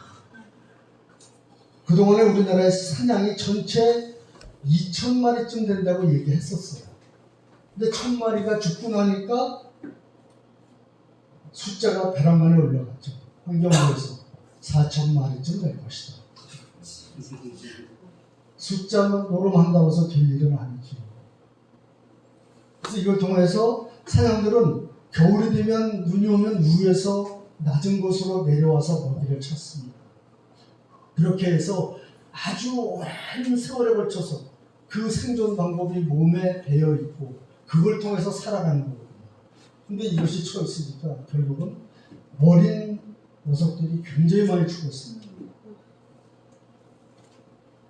그동안에 우리나라의 사냥이 전체 2000마리쯤 된다고 얘기했었어요. 근데 1000마리가 죽고 나니까 숫자가 벼랑간에 올라갔죠. 환경부에서 4000마리쯤 될 것이다. 숫자 노름한다고 해서 될 일은 아니죠. 그래서 이걸 통해서 사냥들은 겨울이 되면 눈이 오면 위에서 낮은 곳으로 내려와서 먹이를 찾습니다. 그렇게 해서 아주 오랜 세월에 걸쳐서 그 생존 방법이 몸에 배어 있고 그걸 통해서 살아가는 거거든요. 근데 이것이 처 있으니까 결국은 어린 녀석들이 굉장히 많이 죽었습니다.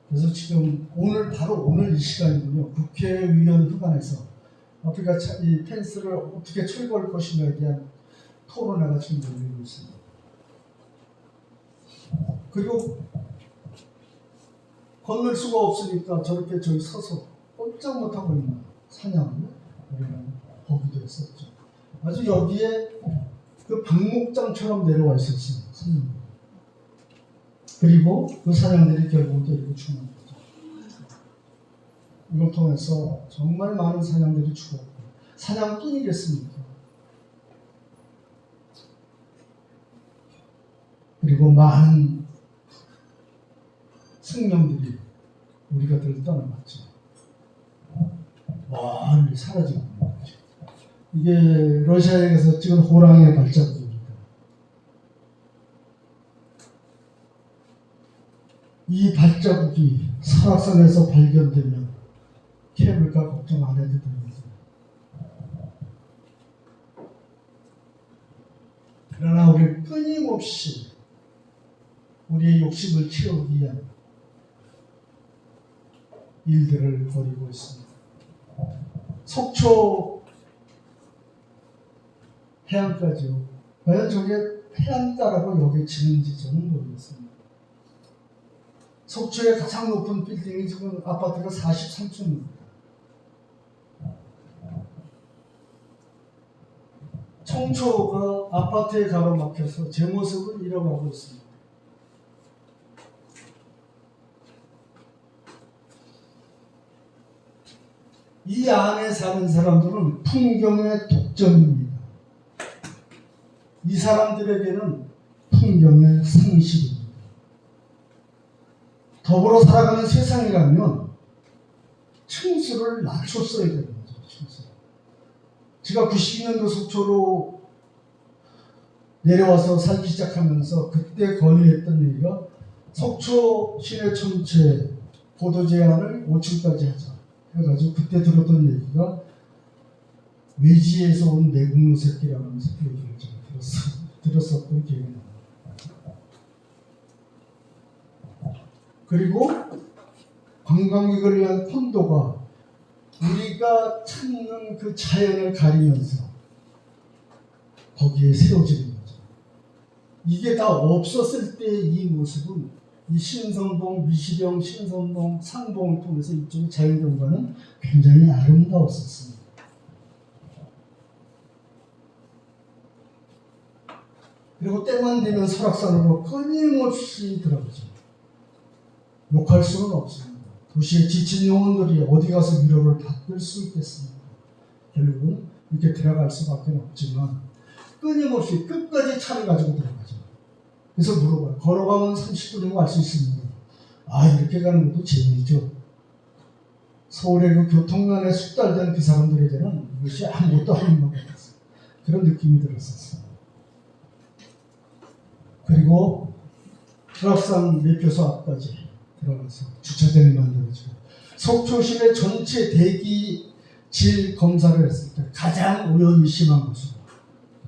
그래서 지금 바로 오늘 이 시간이군요. 국회의원 휴관에서 아프리카 이 펜스를 어떻게 철거할 것인가에 대한 토론회가 지금 열리고 있습니다. 그리고 건널 수가 없으니까 저렇게 저기 서서 꼼짝 못하고 있는 사냥을 우리는 보기도 했었죠. 아주 여기에 그 박목장처럼 내려와 있었어요. 사냥. 그리고 그 사냥들이 결국 데리고 죽는 거죠. 이걸 통해서 정말 많은 사냥들이 죽었고 사냥뿐이겠습니까? 그리고 많은 생명들이 우리 곁을 떠나갔죠. 멀리 사라지고 있는 거죠. 이게 러시아에서 찍은 호랑이의 발자국입니다. 이 발자국이 설악산에서 발견되면 케이블카 걱정 안 해도 됩니다. 그러나 우리 끊임없이 우리의 욕심을 채우기 위한 일들을 벌이고 있습니다. 속초 해안가지요. 과연 저게 해안가라고 여겨지는지 저는 모르겠습니다. 속초의 가장 높은 빌딩이 지금 아파트가 43층입니다. 청초가 아파트에 가로막혀서 제 모습을 잃어가고 있습니다. 이 안에 사는 사람들은 풍경의 독점입니다. 이 사람들에게는 풍경의 상실입니다. 더불어 살아가는 세상이라면 층수를 낮췄어야 되는 거죠. 층수. 제가 92년도 속초로 내려와서 살기 시작하면서 그때 건의했던 얘기가 속초 시내 전체 보도 제한을 5층까지 하자. 그래가지고 그때 들었던 얘기가 외지에서 온 내국노 새끼라는 얘기를 제가 들었었던 기억이 납니다. 그리고 관광객을 위한 콘도가 우리가 찾는 그 자연을 가리면서 거기에 세워지는 거죠. 이게 다 없었을 때 이 모습은 이 신선동, 미시령, 신선동, 상봉을 통해서 이쪽의 자연경관은 굉장히 아름다웠었습니다. 그리고 때만 되면 설악산으로 끊임없이 들어가죠. 욕할 수는 없습니다. 도시의 지친 영혼들이 어디 가서 위로를 받을 수 있겠습니까? 결국은 이렇게 들어갈 수밖에 없지만 끊임없이 끝까지 차를 가지고 들어가죠. 그래서 물어봐요. 걸어가면 30분이면 갈 수 있습니다. 아, 이렇게 가는 것도 재미있죠. 서울의 그 교통난에 숙달된 그 사람들에게는 이것이 아무것도 아닌 것 같았어요. 그런 느낌이 들었었어요. 그리고 설악산 매표소 앞까지 들어가서 주차장을 만들어주고 속초시내 전체 대기질 검사를 했을 때 가장 오염이 심한 곳으로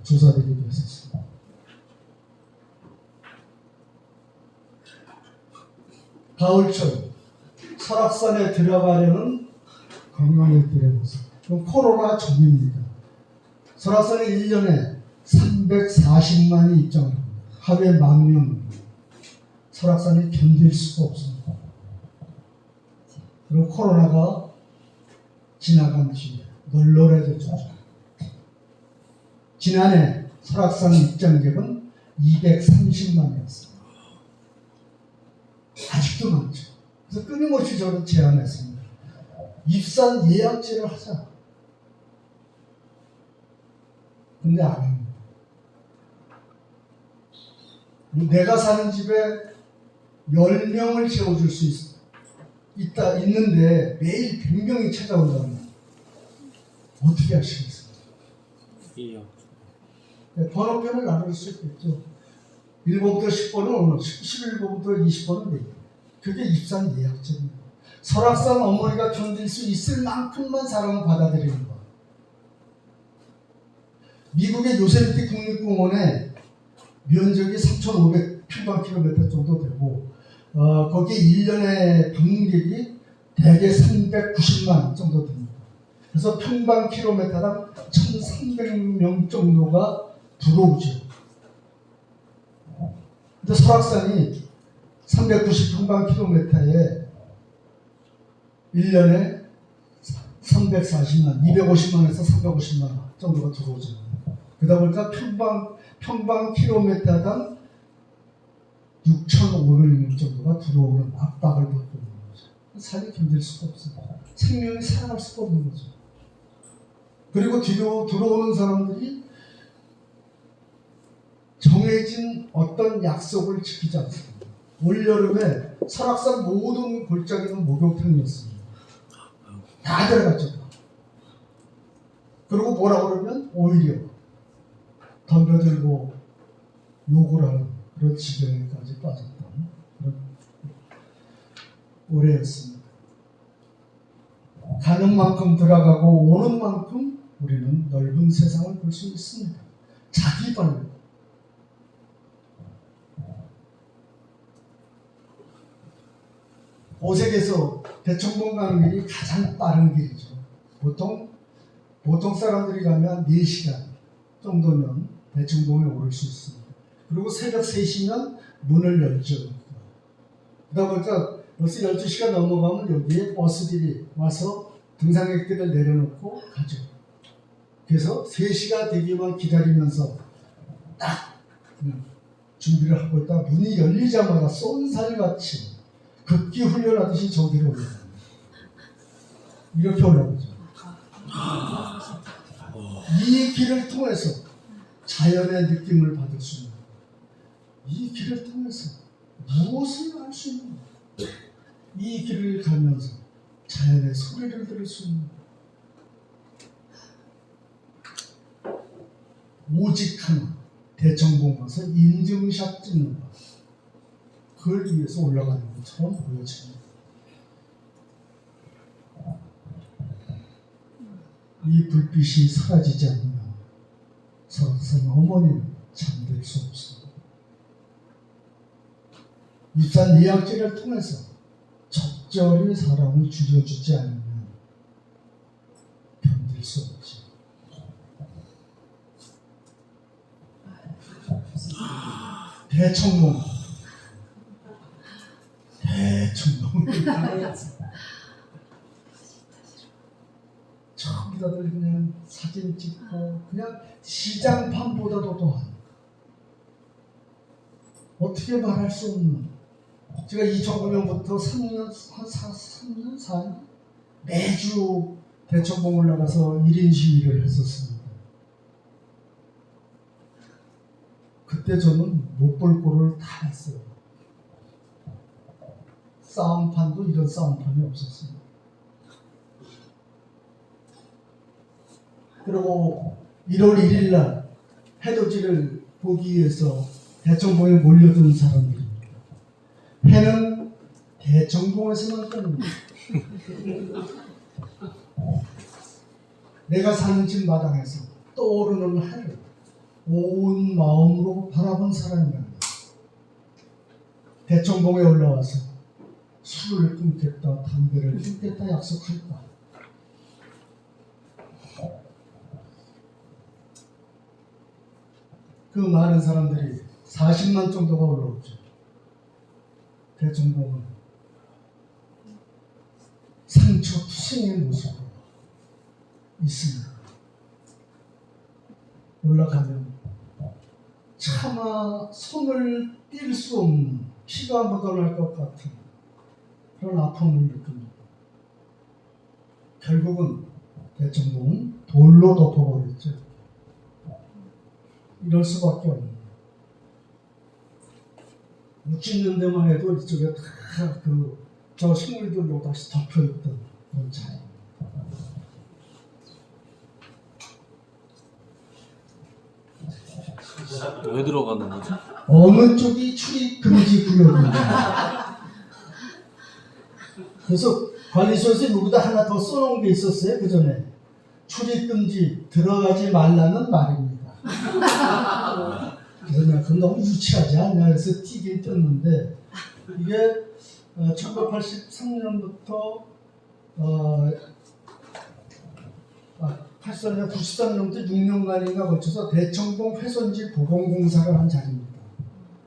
조사되게 되었습니다. 가을철 설악산에 들어가려는 관광객들의 모습. 그럼 코로나 전입니다. 설악산에 1년에 340만이 입장을 합니다. 하루에 10,000명. 설악산이 견딜 수가 없습니다. 그리고 코로나가 지나간 뒤에 널널해졌죠. 지난해 설악산 입장객은 230만이었습니다. 아직도 많죠. 그래서 끊임없이 저는 제안했습니다. 입산 예약제를 하자. 근데 안 합니다. 내가 사는 집에 10명을 채워줄 수 있는데 매일 100명이 찾아온다면 어떻게 하시겠습니까? 번호표를 나눌 수 있겠죠. 1번부터 10번은 오늘, 11번부터 20번은 내일. 그게 입산 예약제입니다. 설악산 어머니가 견딜 수 있을 만큼만 사람을 받아들이는 것. 미국의 요세미티 국립공원에 면적이 3,500평방킬로미터 정도 되고 거기에 1년에 방문객이 대개 390만 정도 됩니다. 그래서 평방킬로미터당 1,300명 정도가 들어오죠. 근데 설악산이 390평방킬로미터에 1년에 340만, 250만에서 350만 정도가 들어오죠. 그러다 보니까 평방킬로미터당 6,500명 정도가 들어오는 압박을 받고 있는 거죠. 산이 견딜 수가 없습니다. 생명이 살아갈 수가 없는 거죠. 그리고 뒤로 들어오는 사람들이 정해진 어떤 약속을 지키지 않습니다. 올여름에 설악산 모든 골짜기는 목욕탕이었습니다. 다 들어갔죠. 그리고 뭐라고 그러면 오히려 덤벼들고 욕을 하는 그런 지경에까지 빠졌던 그런 올해였습니다. 가는 만큼 들어가고 오는 만큼 우리는 넓은 세상을 볼 수 있습니다. 자기 발로 오색에서 대청봉 가는 길이 가장 빠른 길이죠. 보통 사람들이 가면 4시간 정도면 대청봉에 오를 수 있습니다. 그리고 새벽 3시면 문을 열죠. 그러다 보니까 벌써 12시가 넘어가면 여기에 버스들이 와서 등산객들을 내려놓고 가죠. 그래서 3시가 되기만 기다리면서 딱 준비를 하고 있다 문이 열리자마자 쏜살같이 급기 훈련하듯이 저기로 올라갑니다. 이렇게 올라오죠. 이 길을 통해서 자연의 느낌을 받을 수 있는, 이 길을 통해서 무엇을 할 수 있는, 이 길을 가면서 자연의 소리를 들을 수 있는, 오직 하나 대청봉 가서 인증샷 찍는 것, 그걸 위해서 올라가는 것처럼 보여집니다. 이 불빛이 사라지지 않으면 설산 어머니는 잠들 수 없습니다. 입산 예약지를 통해서 적절히 사람을 죽여주지 않으면 견딜 수 없지. 대청봉 저기다들 그냥 사진 찍고 그냥 시장판보다도 더한, 어떻게 말할 수 없는, 제가 2009년부터 3년 4년 매주 대청봉 올라가서 1인 시위를 했었습니다. 그때 저는 못 볼 꼴을 다 봤어요. 싸움판도 이런 싸움판이 없었습니다. 그리고 1월 1일 날 해돋이를 보기 위해서 대청봉에 몰려든 사람들입니다. 해는 대청봉에서만 뜹니다. 내가 사는 집 마당에서 떠오르는 해를 온 마음으로 바라본 사람이랍니다. 대청봉에 올라와서 술을 끊겠다, 담배를 끊겠다 약속할까? 그 많은 사람들이 40만 정도가 올라오죠. 대청봉은 상처투성의 모습으로 있습니다. 올라가면 차마 손을 뗄 수 없는, 피가 묻어날 것 같은 그런 아픔을 느낍니다. 결국은 대청봉은 돌로 덮어버렸죠. 이럴 수밖에 없는, 60년대만 해도 이쪽에 다 저 식물들로 다시 덮여있던 그런 자리. 왜 들어가는 거지? 어느 쪽이 출입 금지 구역입니다. 그래서 관리소에서 여기다 하나 더 써놓은 게 있었어요. 그 전에 출입 금지, 들어가지 말라는 말입니다. 그래서 내가 그건 너무 유치하지 않냐 해서 튀긴 떴는데, 이게 1983년부터 83년, 93년부터 6년간인가 거쳐서 대청봉 훼손지 보건공사를 한 자리입니다.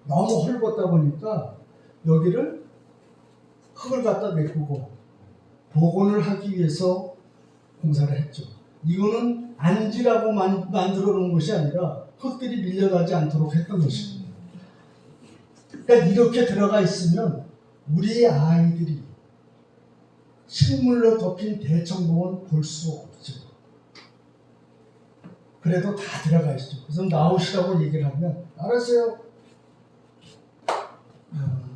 너무 헐벗다 보니까 여기를 흙을 갖다 메꾸고 복원을 하기 위해서 공사를 했죠. 이거는 안지라고 만들어 놓은 것이 아니라 흙들이 밀려나지 않도록 했던 것입니다. 그러니까 이렇게 들어가 있으면 우리 아이들이 식물로 덮인 대청봉은 볼 수 없죠. 그래도 다 들어가 있죠. 그래서 나오시라고 얘기를 하면 알았어요.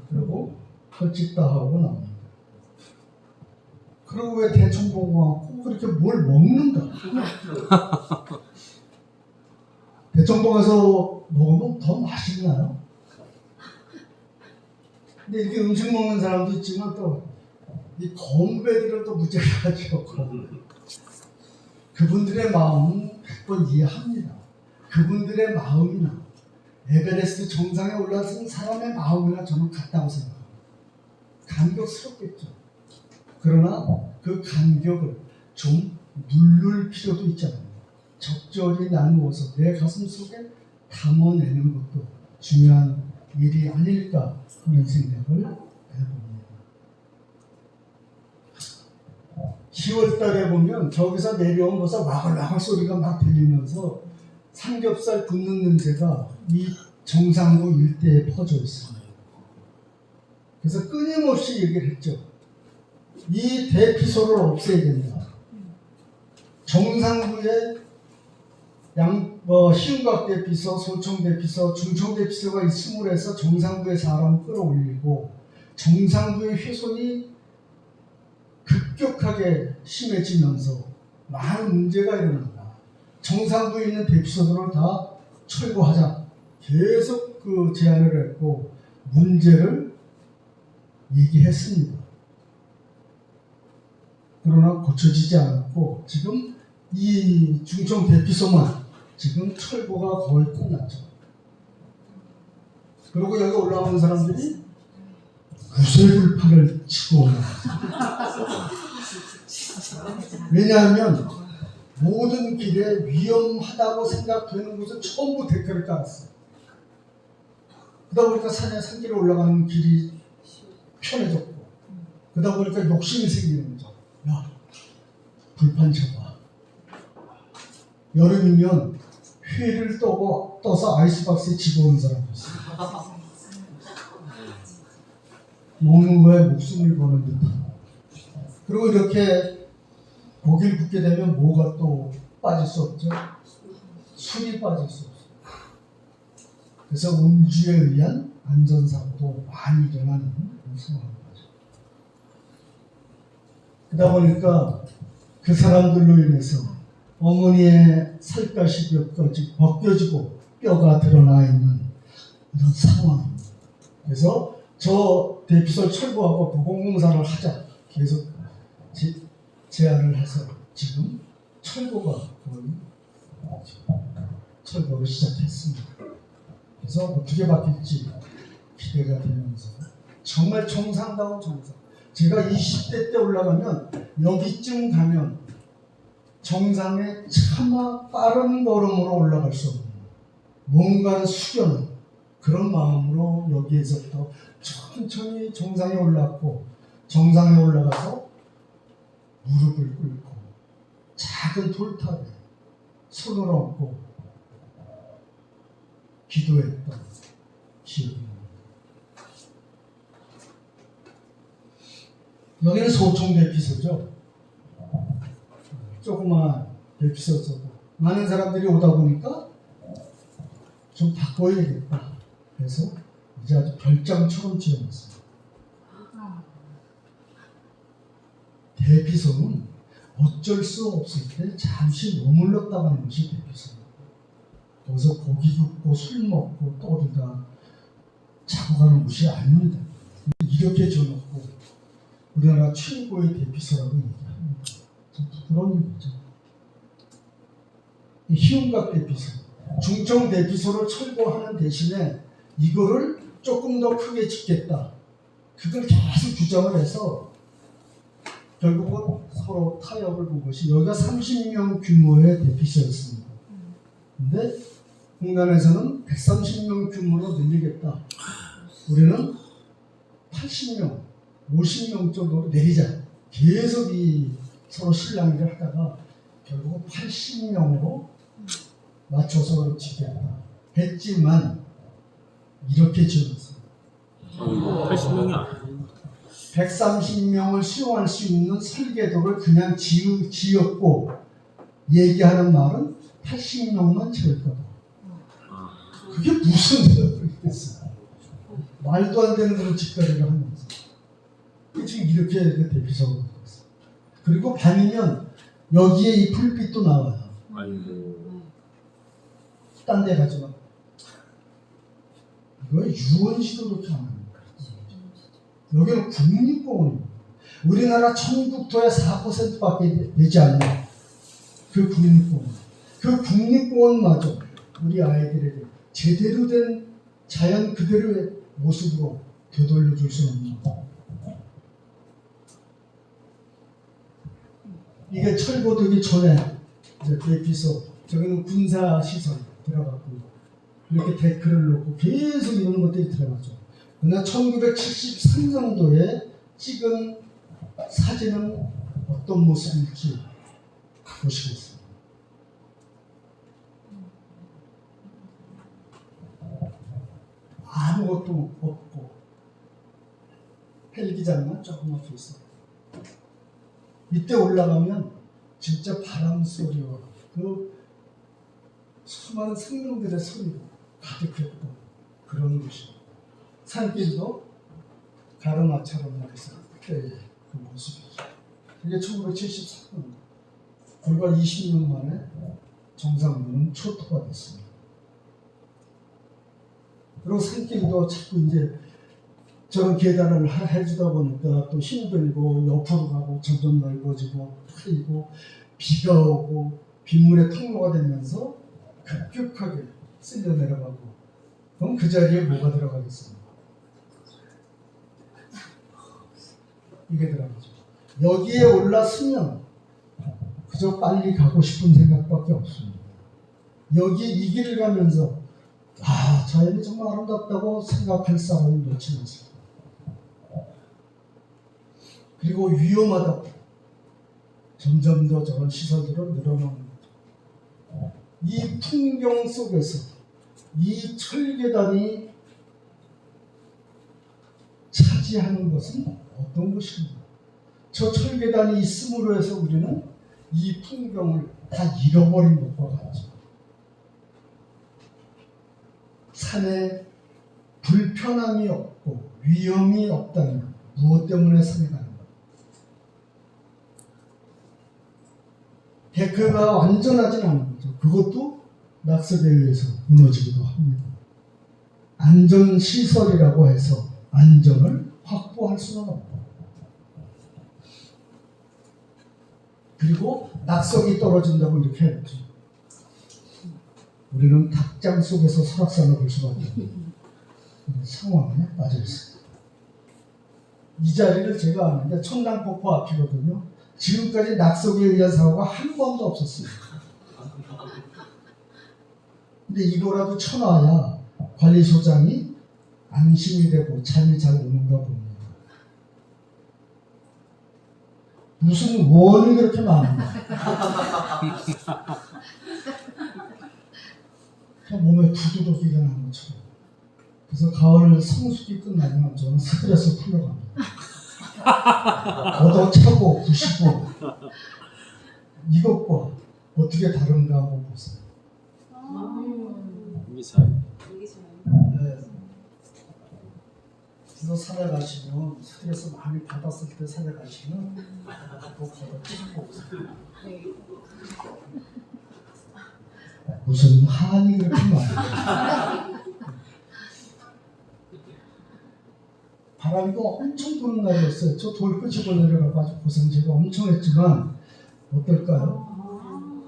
그리고 헐짓다 하고 나옵니다. 그리고 왜 대청봉과 꼭 그렇게 뭘 먹는가? 대청봉에서 먹으면 더 맛있나요? 근데 이렇게 음식 먹는 사람도 있지만 또 이 건배들은 또 무죄하죠. 그분들의 마음은 100번 이해합니다. 그분들의 마음이나 에베레스트 정상에 올라선 사람의 마음이나 저는 같다고 생각합니다. 감격스럽겠죠. 그러나 그 감격을 좀 누를 필요도 있잖아요. 적절히 나누어서 내 가슴 속에 담아내는 것도 중요한 일이 아닐까 하는 생각을 해봅니다. 10월 달에 보면 저기서 내려온 벌써 와글와글 소리가 막 들리면서 삼겹살 굽는 냄새가 이 정상도 일대에 퍼져 있습니다. 그래서 끊임없이 얘기를 했죠. 이 대피소를 없애야 된다. 정상부에 시흥각 대피소, 소청 대피소, 중청 대피소가 있음으로 해서 정상부의 사람 끌어올리고 정상부의 훼손이 급격하게 심해지면서 많은 문제가 일어난다. 정상부에 있는 대피소들을 다 철거하자. 계속 그 제안을 했고 문제를 얘기했습니다. 그러나 고쳐지지 않았고 지금 이 중청 대피소만 지금 철거가 거의 끝났죠. 그리고 여기 올라오는 사람들이 구슬불판을 치고 올라갑니다. 왜냐하면 모든 길에 위험하다고 생각되는 곳은 전부 데크를 깔았어요. 그러다 보니까 산길에 올라가는 길이 편해졌고 그러다 보니까 욕심이 생기는 거죠. 야, 불판 쳐봐. 여름이면 회를 떠서 아이스박스에 집어오는 사람도 있어요. 먹는 거에 목숨을 거는 듯한. 그리고 이렇게 고기를 굽게 되면 뭐가 또 빠질 수 없죠? 술이 빠질 수 없어요. 그래서 음주에 의한 안전사고도 많이 일어나는 그런 상황인 거죠. 그러다 보니까 그 사람들로 인해서 어머니의 살갗이 벗겨지고 뼈가 드러나 있는 이런 상황입니다. 그래서 저 대피소를 철거하고 보건공사를 하자 계속 제안을 해서 지금 철거가 거의 철거를 시작했습니다. 그래서 어떻게 바뀔지 기대가 되면서 정말 정상다운 정상. 제가 20대 때 올라가면 여기쯤 가면 정상에 차마 빠른 걸음으로 올라갈 수 없는 뭔가를 숙여는 그런 마음으로 여기에서부터 천천히 정상에 올랐고 정상에 올라가서 무릎을 꿇고 작은 돌탑에 손을 얹고 기도했던 기억이 납니다. 여기는 소청 대피소죠. 조그만 대피소도 많은 사람들이 오다 보니까 좀 바꿔야겠다. 그래서 이제 아주 별장처럼 지어놨습니다. 대피소는 어쩔 수 없을 때 잠시 머물렀다 가는 것이 대피소입니다. 거기서 고기 굽고 술 먹고 떠들다 자고 가는 곳이 아닙니다. 이렇게 지어놓고 우리나라 최고의 대피소라고 얘기합니다. 좀 부끄러운 일이죠. 희운각 대피소, 중청 대피소를 철거하는 대신에 이거를 조금 더 크게 짓겠다. 그걸 계속 주장을 해서 결국은 서로 타협을 본 것이 여기가 30명 규모의 대피소였습니다. 근데 공단에서는 130명 규모로 늘리겠다. 우리는 80명, 50명 정도로 내리자. 계속 서로 실랑이를 하다가 결국 80명으로 맞춰서 짓겠다 했지만 이렇게 지었어요. 80명이 아니에요. 130명을 수용할 수 있는 설계도를 그냥 지었고 얘기하는 말은 80명만 채울 거다. 그게 무슨 소리겠어요. 말도 안 되는 그런 짓거리를 하면서 지금 이렇게 대피소가 됐어요. 그리고 밤이면 여기에 이 불빛도 나와요. 아이고. 딴 데 가지 마. 이거 유원시도 그렇게 안 합니다. 여기는 국립공원입니다. 우리나라 전국토의 4%밖에 되지 않는 그 국립공원. 그 국립공원마저 우리 아이들에게 제대로 된 자연 그대로의 모습으로 되돌려줄 수 없는 이게 철거되기 전에 이제 그에 비해서 저기는 군사 시설 들어갔고 이렇게 데크를 놓고 계속 이런 것들이 들어갔죠. 그러나 1973년도에 찍은 사진은 어떤 모습일지 보시겠습니다. 아무것도 없고 헬기장만 조금 앞에 있어. 이때 올라가면 진짜 바람 소리와 그 수많은 생명들의 소리로 가득했던 그런 곳이에요. 산길도 가르마처럼 말해서 그때의 그 모습이죠. 이게 1973년, 불과 20년 만에 정상군은 초토화 됐습니다. 그리고 산길도 자꾸 이제 저런 계단을 해주다 보니까 또 힘들고 옆으로 가고 점점 넓어지고 파이고 비가 오고 빗물의 통로가 되면서 급격하게 쓸려 내려가고 그럼 그 자리에 뭐가 들어가겠습니까? 이게 들어가죠. 여기에 올라서면 그저 빨리 가고 싶은 생각밖에 없습니다. 여기 이 길을 가면서 자연이 정말 아름답다고 생각할 사람이 몇이 없습니다. 그리고 위험하다고 점점 더 저런 시설들은 늘어나는 거죠. 이 풍경 속에서 이 철계단이 차지하는 것은 어떤 것입니까? 저 철계단이 있음으로 해서 우리는 이 풍경을 다 잃어버린 것과 같죠. 산에 불편함이 없고 위험이 없다면 무엇 때문에 산에 가는 것? 데크가 완전하진 않은 거죠. 그것도 낙석에 의해서 무너지기도 합니다. 안전시설이라고 해서 안전을 확보할 수는 없고 그리고 낙석이 떨어진다고 이렇게 했죠. 우리는 닭장 속에서 설악산을 볼 수밖에 없는 상황에 빠져 있습니다. 이 자리를 제가 아는데 청담폭포 앞이거든요. 지금까지 낙석에 의한 사고가 한 번도 없었습니다. 근데 이거라도 쳐놔야 관리소장이 안심이 되고 잠이 잘 오는가 봅니다. 무슨 원이 그렇게 많은가? 몸에 두드러기가 나는 것처럼. 그래서 가을 성수기 끝나면 저는 스트레스 풀려갑니다. 걷어차고 부시고 이것과 어떻게 다른가 한번 보세요. 미사일. 네. 그래서 산에 가시면 스트레스 많이 받았을 때 산에 가시면 또 걷어차고 오세요. 무슨 한이 그렇게 많아요. 바람이 엄청 부는 날이었어요. 저 돌 끄집어 내려가가지고 고생 제가 엄청 했지만 어떨까요?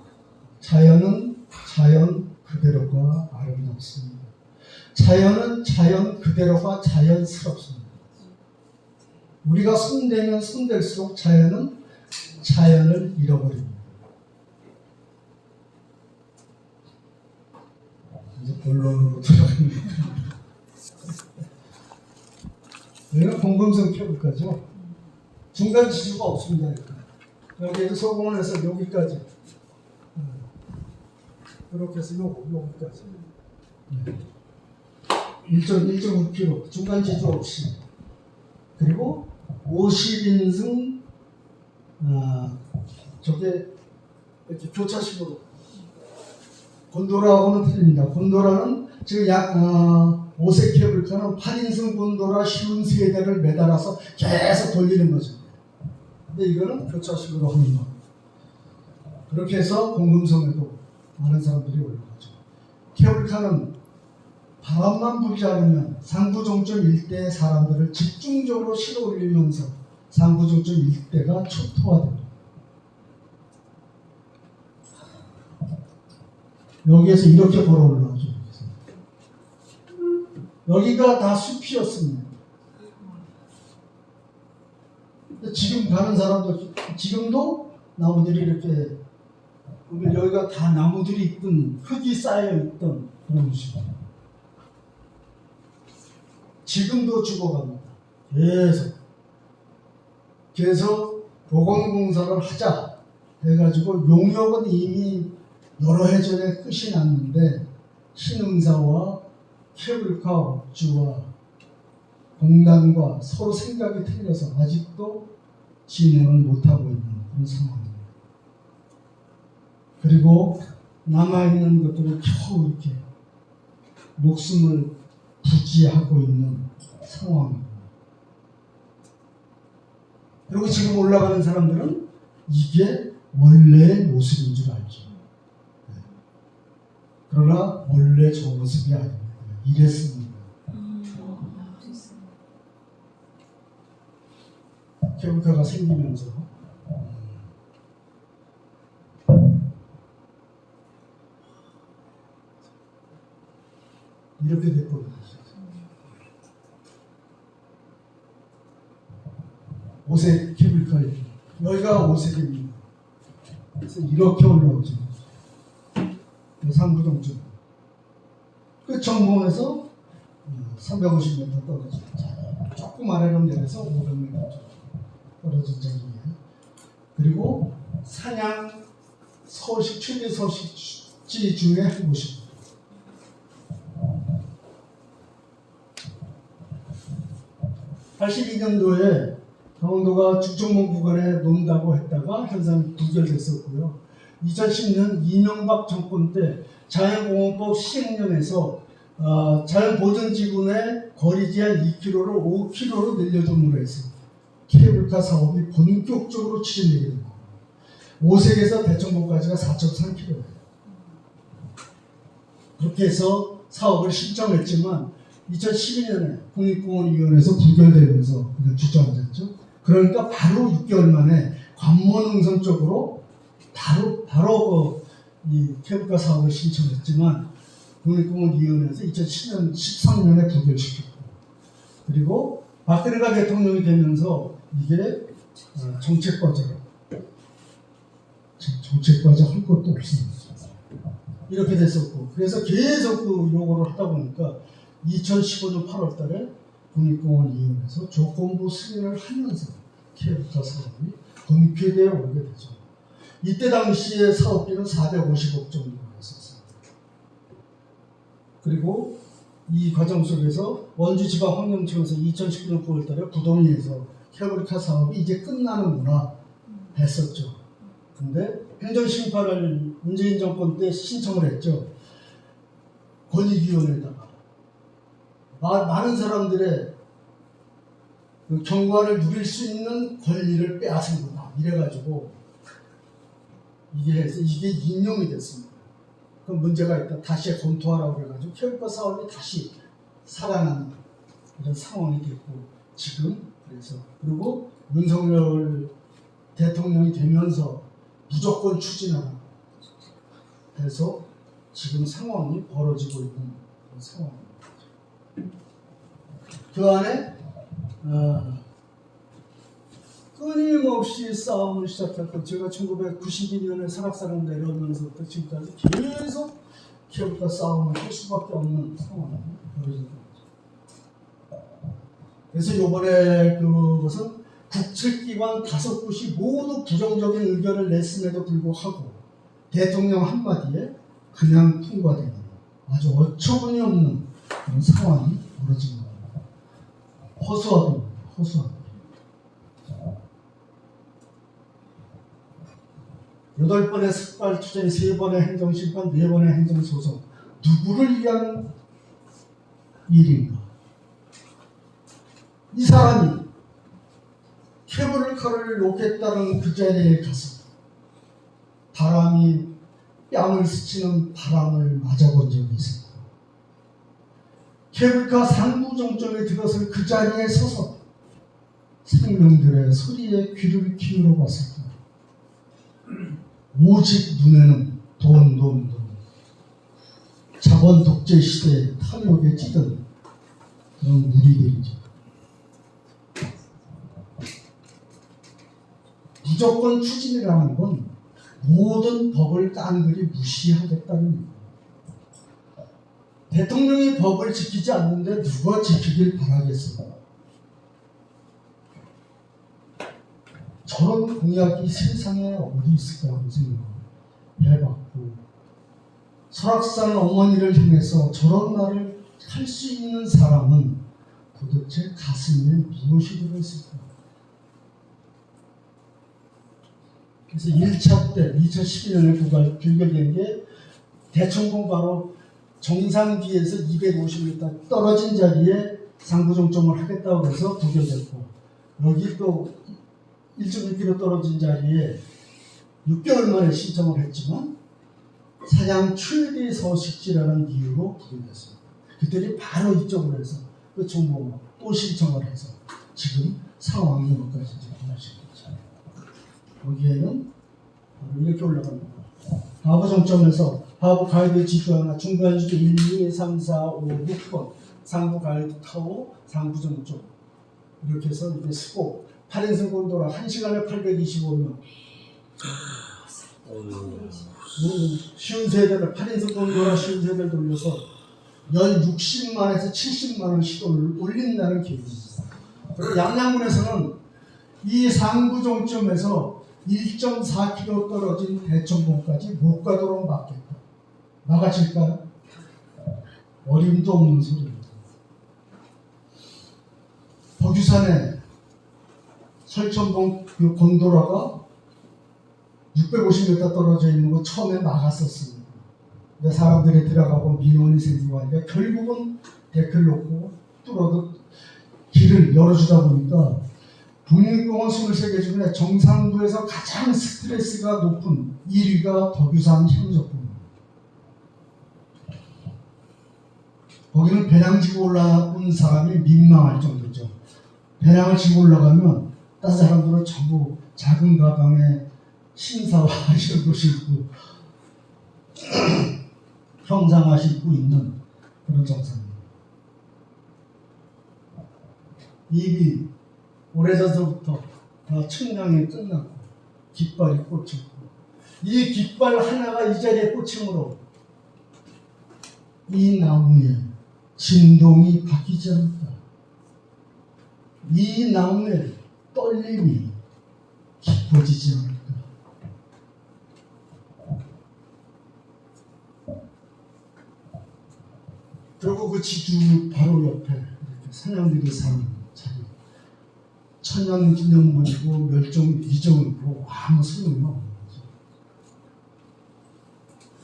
자연은 자연 그대로가 아름답습니다. 자연은 자연 그대로가 자연스럽습니다. 우리가 손대면 손댈수록 자연은 자연을 잃어버립니다. 이제 본론으로 들어갑니다. 여기는 공금성 케이블카죠. 중간 지주가 없습니다. 여기에서 소공을 해서 여기까지 이렇게 해서 여기까지 1.9km 중간 지주 없이 그리고 50인승 저게 이렇게 교차식으로 곤도라하고는 틀립니다. 곤도라는 지금 약 5세 케이블카는 8인승 곤도라 쉬운 세대를 매달아서 계속 돌리는 거죠. 근데 이거는 교차식으로 하는 거. 그렇게 해서 공금성에도 많은 사람들이 올라가죠. 케이블카는 바람만 불지 않으면 상부종점 일대의 사람들을 집중적으로 실어 올리면서 상부종점 일대가 초토화됩니다. 여기에서 이렇게 걸어 올라오죠. 여기가 다 숲이었습니다. 지금 가는 사람도 지금도 나무들이 이렇게 보면 여기가 다 나무들이 있던 흙이 쌓여 있던 그런 곳이에요. 지금도 죽어갑니다. 계속 보건공사를 하자 해가지고 용역은 이미 여러 해 전에 끝이 났는데 신흥사와 케이블카 업주와 공단과 서로 생각이 틀려서 아직도 진행을 못하고 있는 그런 상황입니다. 그리고 남아있는 것들을 겨우 이렇게 목숨을 부지하고 있는 상황입니다. 그리고 지금 올라가는 사람들은 이게 원래의 모습인 줄 알죠. 그러나 원래 저 모습이 아닙니다. 이랬습니다. 케이블카가 생기면서 이렇게 됐거든요. 오색 케이블카예요. 여기가 오색입니다. 그래서 이렇게 올라오죠. 상부동 쪽. 끝 정봉에서 350m 떨어져. 조금 아래로 내려서 500m 정도 떨어진 자리에. 그리고 산양 서식 최대 서식지 중에 한 곳입니다. (82년도에) 강원도가 죽정봉 구간에 논다고 했다가 현상 부결됐었고요. 2010년 이명박 정권 때 자연공원법 시행령에서 자연보전지구의 거리 제한 2km를 5km로 늘려줌으로 해서 케이블카 사업이 본격적으로 추진되게 됩니다. 오색에서 대청봉까지가 4.3km예요. 그렇게 해서 사업을 신청했지만 2012년에 국립공원위원회에서 부결되면서 그냥 주저앉았죠. 그러니까 바로 6개월 만에 관문응선 쪽으로 바로 이 케이블카 사업을 신청했지만 국립공원위원회에서 2010년 13년에 부결시켰고, 그리고 박근혜가 대통령이 되면서 이게 정책과제로 할 것도 없습니다. 이렇게 됐었고, 그래서 계속 그 요구를 하다 보니까 2015년 8월 달에 국립공원위원회에서 조건부 승인을 하면서 케이블카 사업이 본궤대에 오게 되죠. 이때 당시에 사업비는 450억 정도가 있었어요. 그리고 이 과정 속에서 원주지방환경청에서 2019년 9월 달에 부동리에서 케이블카 사업이 이제 끝나는구나 했었죠. 근데 행정심판을 문재인 정권 때 신청을 했죠. 권익위원회에다가 많은 사람들의 그 경관을 누릴 수 있는 권리를 빼앗은구나 이래가지고 이게 인용이 됐습니다. 그 문제가 있다. 다시 검토하라고 그래가지고 케이블카 사업이 다시 살아나는 이런 상황이 됐고, 지금 그래서 그리고 윤석열 대통령이 되면서 무조건 추진하라 해서 지금 상황이 벌어지고 있는 그런 상황입니다. 그 안에 끊임없이 싸움을 시작했고, 제가 1992년에 설악산을 내려오면서부터 지금까지 계속 케이블카 싸움을 할 수밖에 없는 상황이 벌어진 거죠. 그래서 이번에 그것은 국책기관 5곳이 모두 부정적인 의견을 냈음에도 불구하고 대통령 한마디에 그냥 통과되는 아주 어처구니 없는 그런 상황이 벌어진 겁니다. 허수아비입니다. 허수아비. 8번의 삭발 투쟁, 3번의 행정심판, 4번의 행정소송. 누구를 위한 일인가? 이 사람이 케이블카를 놓겠다는 그 자리에 가서 바람이 뺨을 스치는 바람을 맞아본 적이 있습니다. 케이블카 상부 정점에 들어설 그 자리에 서서 생명들의 소리에 귀를 기울여 봤을 때 오직 눈에는 돈 자본 독재 시대의 탐욕에 찌든 그런 무리들이죠. 무조건 추진이라는 건 모든 법을 깡그리 무시하겠다는 얘기예요. 대통령이 법을 지키지 않는데 누가 지키길 바라겠어요? 저런 공약이 세상에 어디 있을까 하는 생각을 해봤고, 설악산 어머니를 향해서 저런 말을 할 수 있는 사람은 도대체 가슴에 무엇이 들어있을까? 그래서 1차 때 2012년에 불결된 게 대청봉 바로 정상기에서 250m 떨어진 자리에 상부정점을 하겠다고 해서 부결됐고, 여기 또 1.6km 떨어진 자리에 6개월 만에 신청을 했지만 사냥 최대 서식지라는 이유로 부결됐습니다. 그들이 바로 이쪽으로 해서 그 정보가 또 신청을 해서 지금 상황이 여기까지 변하신 거죠. 여기에는 이렇게 올라갑니다. 하부 정점에서 하부 가이드 지표 하나, 중간 지표 1, 2, 3, 4, 5, 6번, 상부 가이드 타워, 상부 정점 이렇게 해서 이렇게 쓰고 8인승 곤도라 1시간에 825명. 쉬운 세대를 8인승 곤도라 쉬운 세대를 돌려서 연 60만에서 70만원 시도를 올린다는 계획입니다. 양양군에서는 이 상부 정점에서 1.4km 떨어진 대청봉까지 못 가도록 막겠다. 막아질까요? 어림도 없는 소리입니다. 덕유산에 설천봉 곤도라가 650m 떨어져 있는 거 처음에 막았었습니다. 근데 사람들이 들어가고 민원이 생기고 하니까 결국은 데크를 놓고 뚫어도 길을 열어주다 보니까 국립공원 23개 중에 정상부에서 가장 스트레스가 높은 1위가 덕유산 향적봉입니다. 거기는 배낭 지고 올라온 사람이 민망할 정도죠. 배낭을 지고 올라가면 다른 사람들은 전부 작은 가방에 신사와 이런 거 싣고 형상화 싣고 있는 그런 정상입니다. 입이 오래전부터 다 측량이 끝났고 깃발이 꽂혔고, 이 깃발 하나가 이 자리에 꽂힘으로 이 나무에 진동이 바뀌지 않다. 이 나무에 떨림이 깊어지지 않을까. 그리고 그 지주 바로 옆에 이렇게 사냥들이 사는 자리, 천연기념물이고 멸종위정이고 아무 소용이 없는 거죠.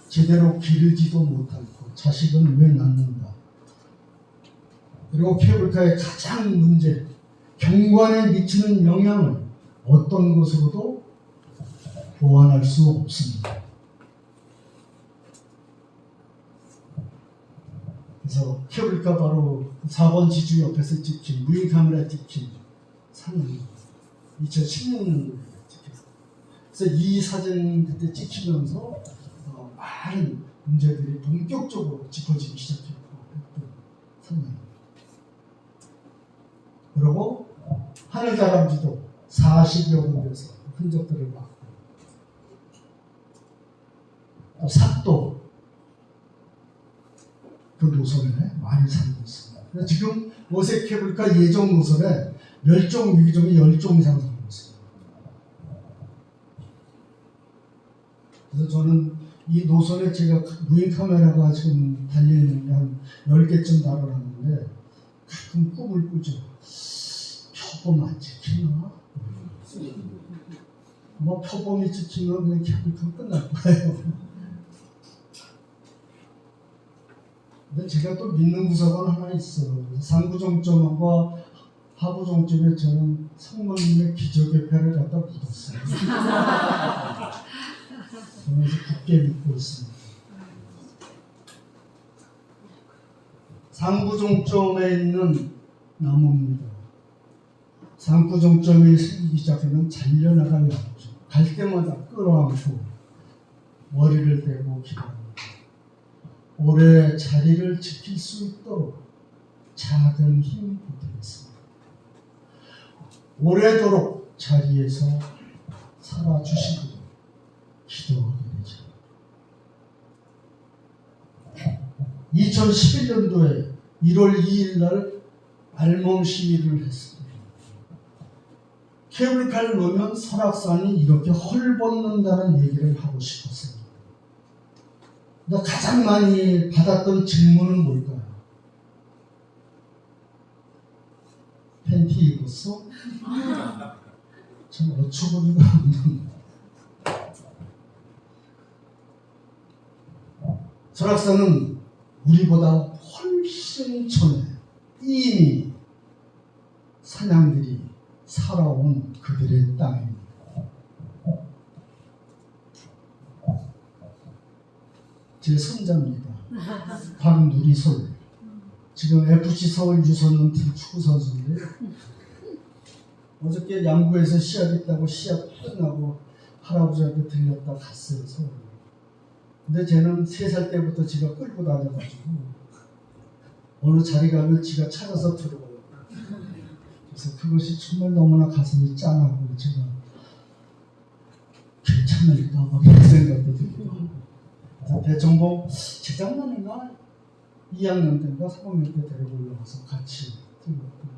제대로 기르지도 못하고 자식은 왜 낳는다. 그리고 케이블카의 가장 문제, 경관에 미치는 영향을 어떤 것으로도 보완할 수 없습니다. 그래서 케이블카 바로 4번 지주 옆에서 찍힌 무인 카메라 찍힌 사진 2016년도에 찍혔어요. 그래서 이 사진 그때 찍히면서 많은 문제들이 본격적으로 짚어지기 시작했고 했던 사진입니다. 그리고 하늘다람쥐도 40여 군데서 흔적들을 봤고, 또 삭도 그 노선에 많이 살고 있습니다. 지금 어색 케이블카 예정 노선에 멸종 위기종이 10종 이상 살고 있습니다. 그래서 저는 이 노선에 제가 무인 카메라가 지금 달려있는 게 한 10개쯤 달아놨는데 가끔 꿈을 꾸죠. 표범 안 찍히나? 뭐 표범이 찍히면 그냥 케이블카 끝날 거예요. 근데 제가 또 믿는 구석은 하나 있어요. 상부정점과 하부정점에 저는 성모님의 기적의 패를 갖다 묻었어요. 저는 굳게 믿고 있습니다. 상부정점에 있는 나무입니다. 상부정점이 생기기 시작하면 잘려나갈 나무죠. 갈 때마다 끌어안고 머리를 대고 기도합니다. 오래 자리를 지킬 수 있도록 작은 힘 보태겠습니다. 오래도록 자리에서 살아주시기를 기도하게 되죠. 2011년도에 1월 2일 날 알몸 시위를 했습니다. 케이블카를 놓으면 설악산이 이렇게 헐벗는다는 얘기를 하고 싶었습니다. 근데 가장 많이 받았던 질문은 뭘까요? 팬티 입었어? 참 어처구니가 없는. 설악산은 우리보다 훨씬 전에 이미 사냥들이 살아온 그들의 땅입니다. 제 손자입니다. 박누리솔. 지금 FC 서울 유소년팀 축구 선수인데 어저께 양구에서 시합했다고 시합 끝나고 할아버지한테 들렸다 갔어요. 서울. 근데 쟤는 3살 때부터 지가 끌고 다녀가지고 어느 자리 가면 지가 찾아서 들어가요. 그래서 그것이 정말 너무나 가슴이 짠하고 제가 괜찮을까 막 이런 생각도 들기도 하고. 그래서 배정봉 재작년인가 2학년 때인가 3학년 때 데리고 올라가서 같이 뛰었고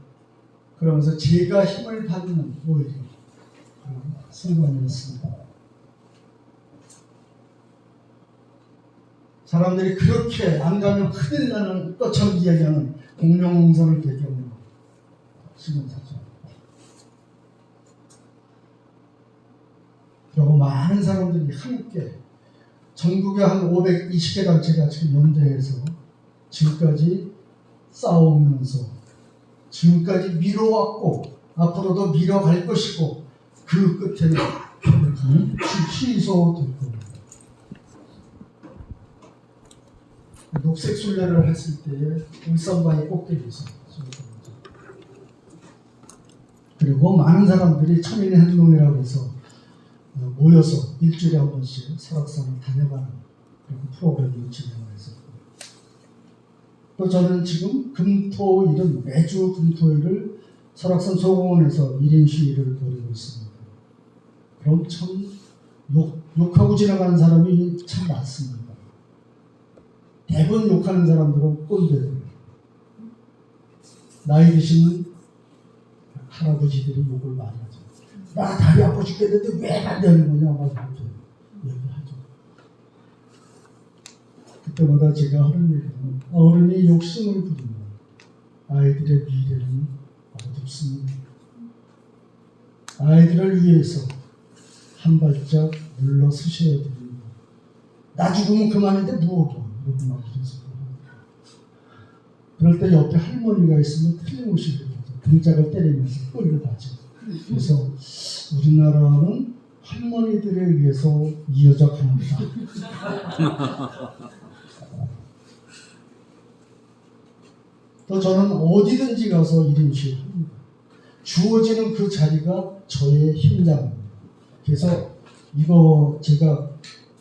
그러면서 제가 힘을 받는 오히려 그런 순간이었습니다. 사람들이 그렇게 안 가면 큰일 나는 것처럼 이야기하는 공명농선을 배경으로 지금 사죠. 그리고 많은 사람들이 함께 전국에 한 520개 단체가 지금 연대해서 지금까지 싸우면서 지금까지 밀어왔고 앞으로도 밀어갈 것이고 그 끝에는 취소될 겁니다. 녹색 순례를 했을 때에 울산바위 꼭대기에서 그리고 많은 사람들이 천인행동이라고 해서 모여서 일주일에 한 번씩 설악산을 다녀가는 그런 프로그램을 진행을 했었고 또 저는 지금 금토일은 매주 금토일을 설악산 소공원에서 1인 시위를 벌이고 있습니다. 그럼 참 욕하고 지나가는 사람이 참 많습니다. 대부분 욕하는 사람들은 꼰대들, 나이 드신 할아버지들이 욕을 많이 하죠. 나 다리 아파 죽겠는데 왜 반대하는 거냐 막 이렇게 얘기하죠. 그때마다 제가 하는 얘기는 어른이 욕심을 부리면 아이들의 미래는 어둡습니다. 아이들을 위해서 한 발짝 물러서셔야 됩니다. 나 죽으면 그만인데 뭐하고 이렇게 막 그래서 그럴 때 옆에 할머니가 있으면 틀림없이 등짝을 때리면서 끌려가죠. 그래서 우리나라는 할머니들에 의해서 이어져 갑니다. 또 저는 어디든지 가서 1인 시위를 합니다. 주어지는 그 자리가 저의 힘장입니다. 그래서 이거 제가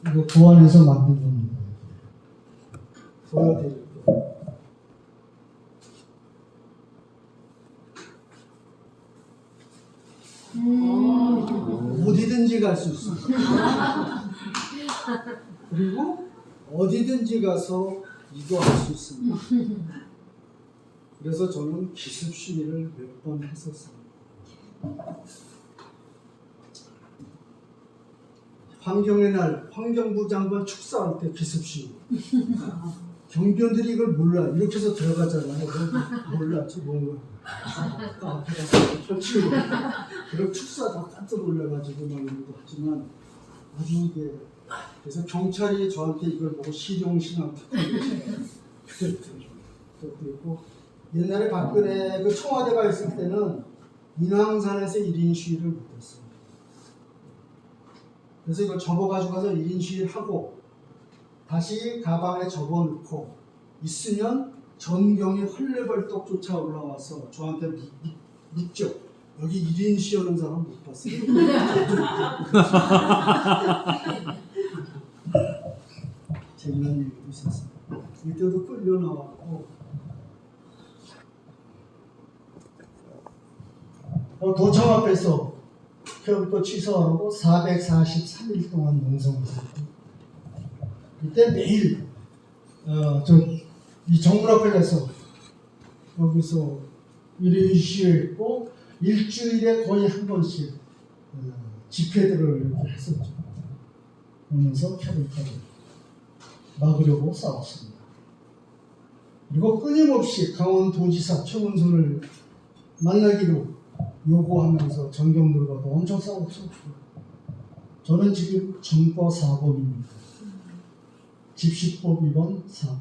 이거 고안해서 만든 겁니다. 보여드릴게요. 어디든지 갈 수 있습니다. 그리고 어디든지 가서 이거 할 수 있습니다. 그래서 저는 기습 시위를 몇 번 했었습니다. 환경의 날, 환경부 장관 축사할 때 기습 시위. 경비원들이 이걸 몰라. 이렇게 해서 들어가잖아요. 몰랐지, 뭔가. 앞에 가서 펼치고. 그런 축사 다 깜짝 놀라가지고 막 이러고 하지만 아주 이게. 그래서 경찰이 저한테 이걸 보고 실용신앙 그랬고 옛날에 박근혜 그 청와대가 있을 때는 인왕산에서 1인 시위를 못했어요. 그래서 이걸 접어가지고 가서 1인 시위를 하고 다시 가방에 접어넣고 있으면 전경이 헐레벌떡 쫓아 올라와서 저한테 묻죠. 여기 1인 시위하는 사람 못 봤어요? 재미난 일이 있었어요. 이때도 끌려 나왔고 도청 앞에서 그것도 취소하고 443일 동안 농성을 했고, 이때 매일 이 정문 앞에 가서 거기서 1인 쉬었고 일주일에 거의 한 번씩 집회들을 이렇게 했었죠. 그러면서 케이블카를 막으려고 싸웠습니다. 그리고 끊임없이 강원도지사 최문순을 만나기로 요구하면서 전경들과도 엄청 싸웠죠. 저는 지금 전과 4범입니다. 집시법 위반 4범.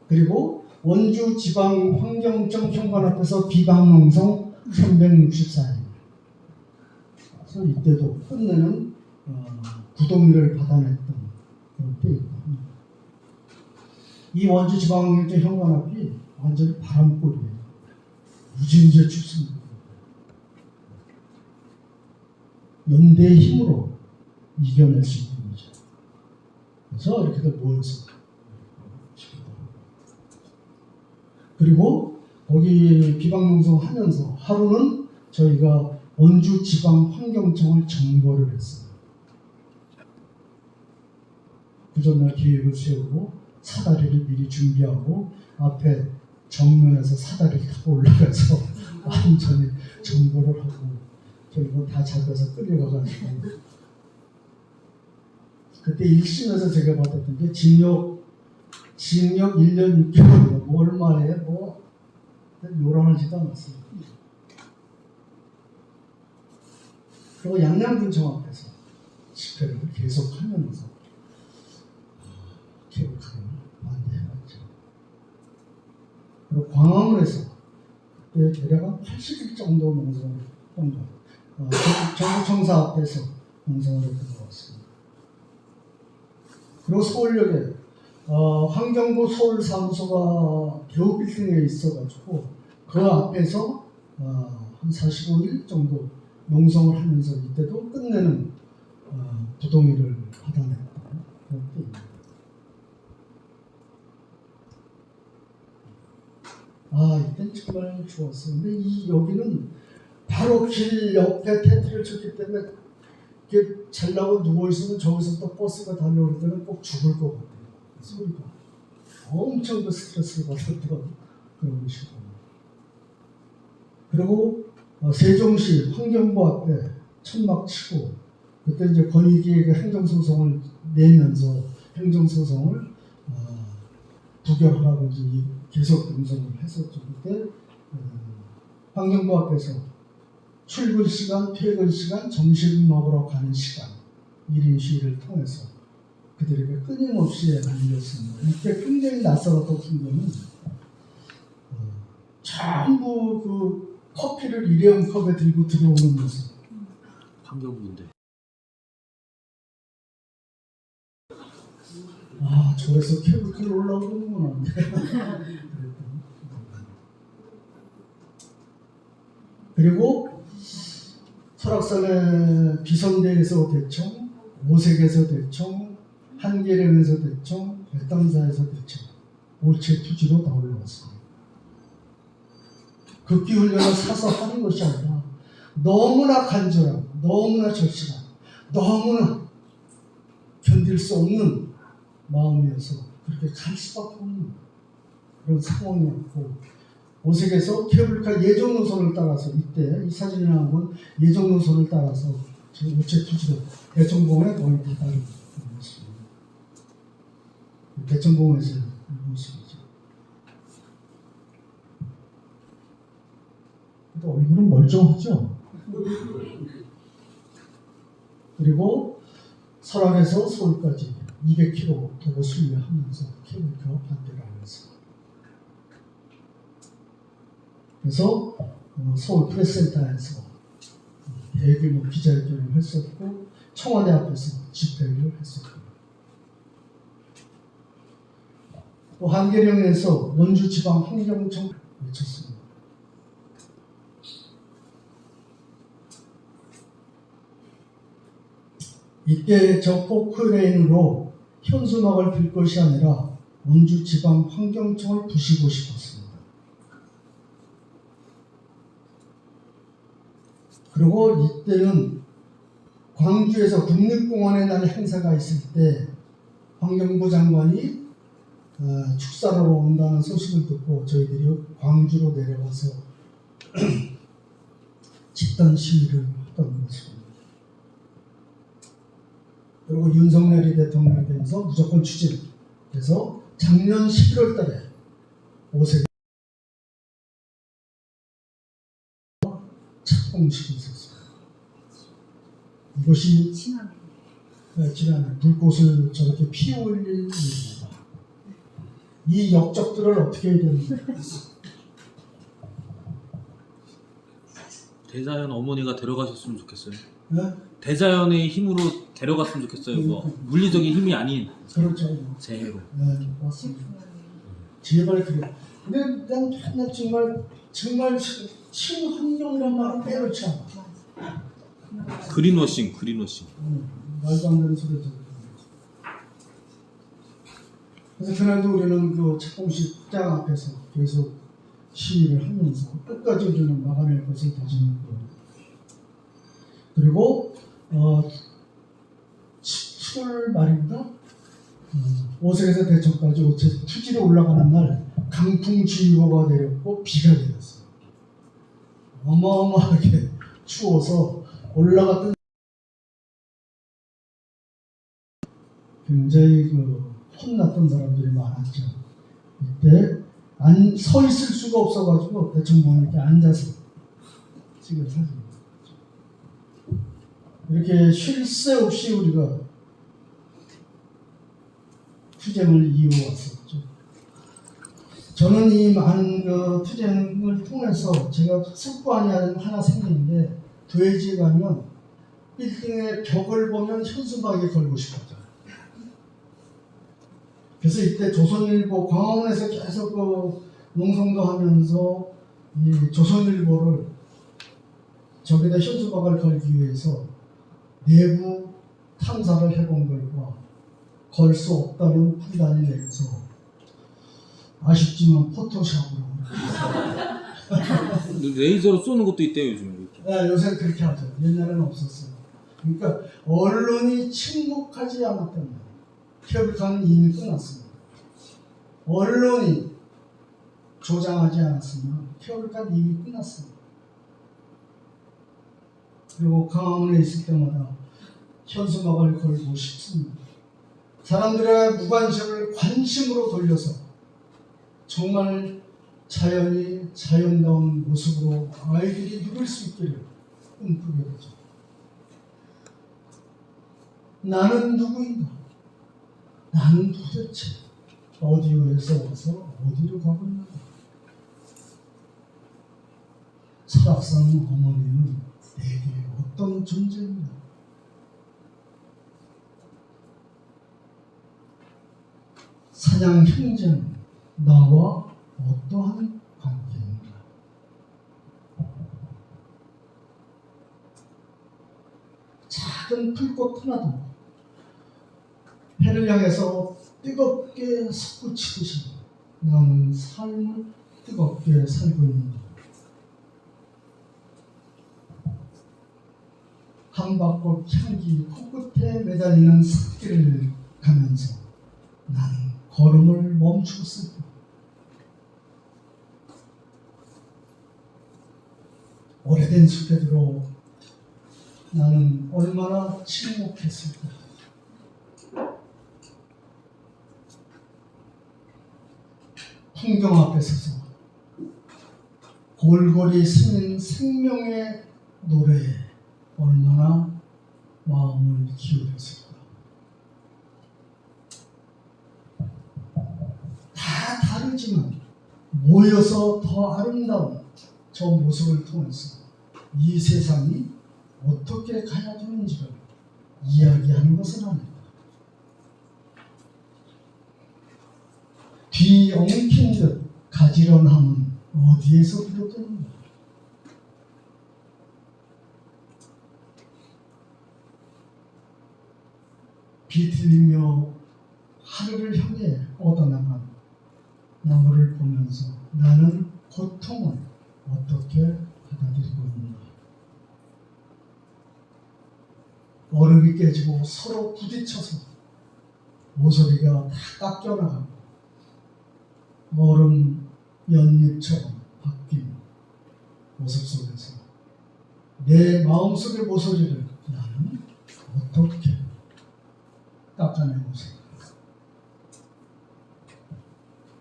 그리고 원주지방환경청 현관 앞에서 비방농성 364일. 그래서 이때도 끝내는 구동리를 받아냈던 그런 때입니다. 이 원주지방환경청 현관 앞이 완전히 바람골이에요. 무진제 춥습니다. 연대의 힘으로 이겨낼 수 있는 거죠. 그래서 이렇게들 모여서 그리고 거기 비방농성 하면서 하루는 저희가 원주지방환경청을 점거를 했어요. 그 전날 계획을 세우고 사다리를 미리 준비하고 앞에 정면에서 사다리를 타고 올라가서 완전히 점거를 하고 저희가 다 잡아서 끌려가가지고 그때 1심에서 제가 받았던 게 징역 1년 6개월이고 뭐 얼마에 뭐 요란하지도 않았어요. 그리고 양양군청 앞에서 집회를 계속하면서 케이블카를 만들어갔죠. 그리고 광화문에서 그때 대략 한 80일 정도 농성을 했던 거 정부청사 앞에서 농성을 했던 것 같습니다. 그리고 서울역에 환경부 서울사무소가 겨우빌딩에 있어가지고 그 앞에서 한 45일 정도 농성을 하면서 이때도 끝내는 부동의를 받아냈던 그런 때입니다. 이때 정말 좋았어요. 근데 여기는 바로 길 옆에 텐트를 쳤기 때문에 이렇게 잘나고 누워있으면 저기서 또 버스가 달려올 때는 꼭 죽을 것 같아요. 소리가. 엄청 그 스트레스를 받았던 그런 곳이고. 그리고 세종시 환경부 앞에 천막 치고 그때 이제 권익위가 행정소송을 내면서 행정소송을 부결하라고 이제 계속 농성을 했었죠. 그때 환경부 앞에서 출근 시간, 퇴근 시간, 점심 먹으러 가는 시간 1인 시위를 통해서 그들에게 끊임없이 알렸습니다. 이때 굉장히 낯설었던 풍경은 전부 그 커피를 일회용 컵에 들고 들어오는 모습. 환경부인데. 저에서 케이블카를 올라오는구나. 그리고 설악산의 비선대에서 대청, 오색에서 대청, 한계령에서 대청, 백담사에서 대청, 올체 투지로 다 올라왔습니다. 극기훈련을 사서 하는 것이 아니라 너무나 간절하고 너무나 절실한 너무나 견딜 수 없는 마음이어서 그렇게 갈 수밖에 없는 그런 상황이었고 오색에서 케이블카 예정 노선을 따라서 이때 이 사진이 나온 건 예정 노선을 따라서 지금 우체 투지로 대청봉에 거의 다 다른 모습입니다. 대청봉에서 이 모습이죠. 근데 얼굴은 멀쩡하죠? 그리고 설악에서 서울까지 200km 도보 순례하면서 케이블카 반대를 하면서 그래서 서울 프레스센터에서 대규모 기자회견을 했었고 청와대 앞에서 집회를 했었고 또 한계령에서 원주지방환경청 외쳤습니다. 이때 저 포크레인으로 현수막을 빌 것이 아니라 원주지방환경청을 부시고 싶었습니다. 그리고 이때는 광주에서 국립공원에 날 행사가 있을 때 환경부 장관이 축사로 온다는 소식을 듣고 저희들이 광주로 내려가서 집단 시위를 했던 것입니다. 그리고 윤석열이 대통령이 되면서 무조건 추진해서 작년 11월 달에 오세훈 착공식이 있었어요. 이것이 지난해 불꽃을 저렇게 피워올릴 일입니다. 이 역적들을 어떻게 해야 됩니까? 대자연 어머니가 데려가셨으면 좋겠어요. 네? 대자연의 힘으로 데려갔으면 좋겠어요. 뭐 물리적인 힘이 아닌 그렇죠. 재해로. 네, 맞습니다. 제발 그래. 근데 난 맨날 정말 친환경이란 말을 빼놓지 않아. 그린워싱. 말도 안 되는 소리 들어요. 그래서 그날도 우리는 그 착공식장 앞에서 계속 시위를 하면서 끝까지 우리는 막아낼 것을 다짐한 거예요. 그리고 7월 말인가 오색에서 대천까지 투지로 올라가는 날 강풍주의보가 내렸고 비가 내렸어요. 어마어마하게 추워서 올라갔던 굉장히 혼났던 사람들이 많았죠. 이때 서 있을 수가 없어가지고 대충 이렇게 앉아서 찍은 사진입니다. 이렇게 쉴 새 없이 우리가 투쟁을 이어왔었죠. 저는 이 많은 투쟁을 통해서 제가 습관이 하나 생긴 게 도예지에 가면 빌딩의 벽을 보면 현수막에 걸고 싶었죠. 그래서 이때 조선일보 광화문에서 계속 농성도 하면서 이 조선일보를 저기다 현수막을 걸기 위해서 내부 탐사를 해본 결과 걸 수 없다는 판단이 내려서 아쉽지만 포토샵으로 레이저로 쏘는 것도 있대요 요즘. 네, 요새 그렇게 하죠. 옛날에는 없었어요. 그러니까 언론이 침묵하지 않았다면 케이블카는 이미 끝났습니다. 언론이 조장하지 않았으면 케이블카는 이미 끝났습니다. 그리고 광화문에 있을 때마다 현수막을 걸고 싶습니다. 사람들의 무관심을 관심으로 돌려서 정말 자연이 자연다운 모습으로 아이들이 누릴 수 있기를 꿈꾸게 되죠. 나는 누구인가? 나는 도대체 어디에서 와서 어디로 가고 있는가? 설악산 어머니는 내게 어떤 존재인가? 사냥 형제는 나와 어떠한 관계인가? 작은 풀꽃 하나도 해를 향해서 뜨겁게 솟구치듯이 나는 삶을 뜨겁게 살고 있는다. 한박꽃 향기 코끝에 매달리는 숲길을 가면서 나는 걸음을 멈추었을까? 오래된 숲에 들어 나는 얼마나 침묵했을까? 풍경 앞에 서서 골골이 스민 생명의 노래에 얼마나 마음을 기울였을까? 다 다르지만 모여서 더 아름다운 저 모습을 통해서 이 세상이 어떻게 가야 되는지를 이야기하는 것은 아닙니다. 뒤 엉킨 듯 가지런함은 어디에서 비롯되는가? 비틀리며 하루를 향해 뻗어나간 나무를 보면서 나는 고통을 어떻게 받아들이고 있는가? 얼음이 깨지고 서로 부딪혀서 모서리가 다 깎여나가고 얼음 연잎처럼 바뀐 모습 속에서 내 마음속의 모서리를 나는 어떻게 닦아내고 있을까?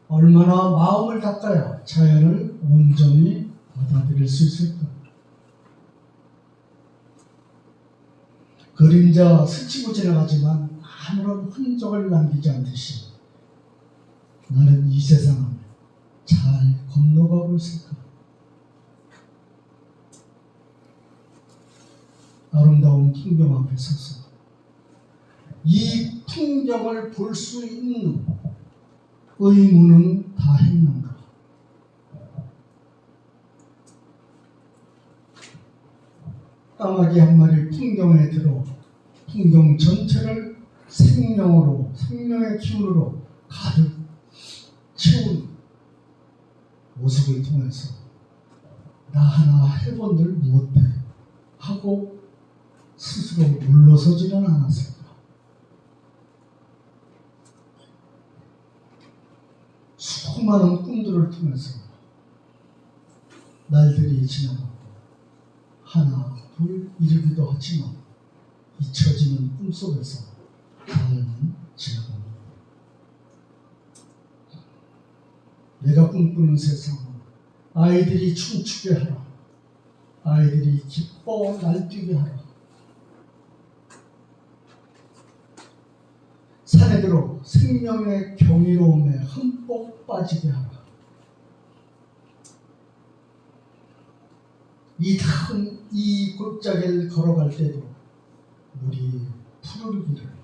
얼마나 마음을 닦아야 자연을 온전히 받아들일 수 있을까? 그림자 스치고 지나가지만 아무런 흔적을 남기지 않듯이 나는 이 세상을 잘 건너가고 있을까? 아름다운 풍경 앞에 서서 이 풍경을 볼 수 있는 의무는 다 했는가? 까마귀 한 마리 풍경에 들어 풍경 전체를 생명으로, 생명의 기운으로 가득 채운 모습을 통해서 나 하나 해본 들 무엇해 하고 스스로 물러서지는 않았을까? 수많은 꿈들을 통해서 날들이 지나가고 하나, 둘 이르기도 하지만 잊혀지는 꿈속에서 삶은 지나갑니다. 내가 꿈꾸는 세상은 아이들이 춤추게 하라. 아이들이 기뻐 날뛰게 하라. 산에 들어 생명의 경이로움에 흠뻑 빠지게 하라. 이 골짜기를 걸어갈 때도 물이 푸르르기를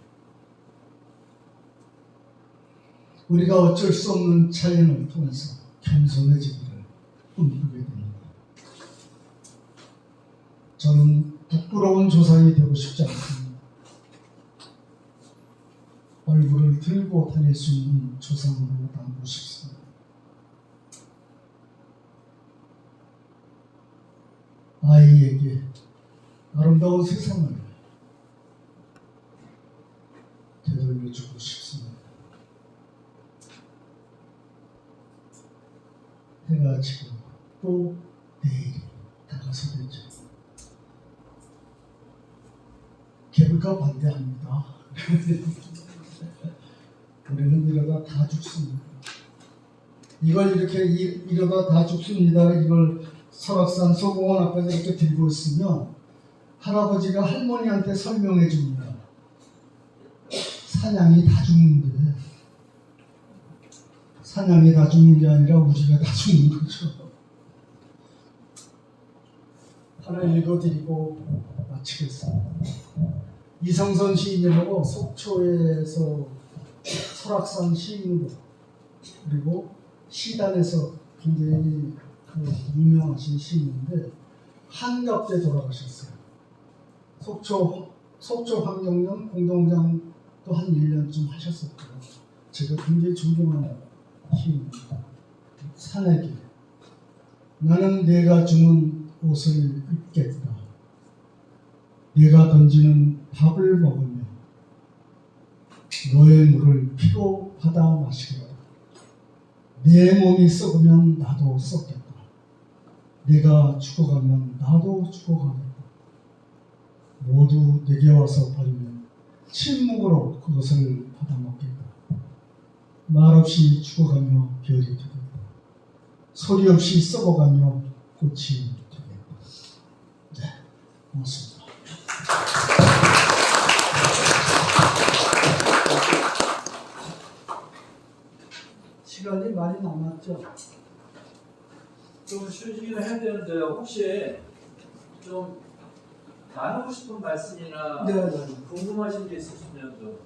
우리가 어쩔 수 없는 자연을 통해서 겸손해지기를 꿈꾸게 됩니다. 저는 부끄러운 조상이 되고 싶지 않습니다. 얼굴을 들고 다닐 수 있는 조상으로 남고 싶습니다. 아이에게 아름다운 세상을 되돌려주고 싶습니다. 해가 지고 또 내일이 다가서겠죠. 개불가 반대합니다. 우리는 이러다 다 죽습니다. 이걸 이렇게 이러다 다 죽습니다. 이걸 설악산 소공원 앞에서 이렇게 들고 있으면 할아버지가 할머니한테 설명해 줍니다. 사냥이 다 죽는데 사냥이 다 죽는 게 아니라 우리가 다 죽는 거죠. 하나 읽어드리고 마치겠습니다. 이성선 시인이라고 속초에서 설악산 시인으로 그리고 시단에서 굉장히 유명하신 시인인데 한갑 때 돌아가셨어요. 속초 환경연 공동장도 한 1년쯤 하셨었고요. 제가 굉장히 존경하는 시인입니다. 산에게 나는 내가 주는 옷을 입겠다. 내가 던지는 밥을 먹으며 너의 물을 피로 받아 마시겠다. 내 몸이 썩으면 나도 썩겠다. 내가 죽어가면 나도 죽어가겠다. 모두 내게 와서 버리면 침묵으로 그것을 받아먹겠다. 말없이 죽어가며 별이 되겠다. 소리 없이 썩어가며 꽃이 되겠다. 네, 고맙습니다. 시간이 많이 남았죠? 좀 쉬시기는 해야 되는데 혹시 좀 나누고 싶은 말씀이나 네. 궁금하신 게 있으시면 좀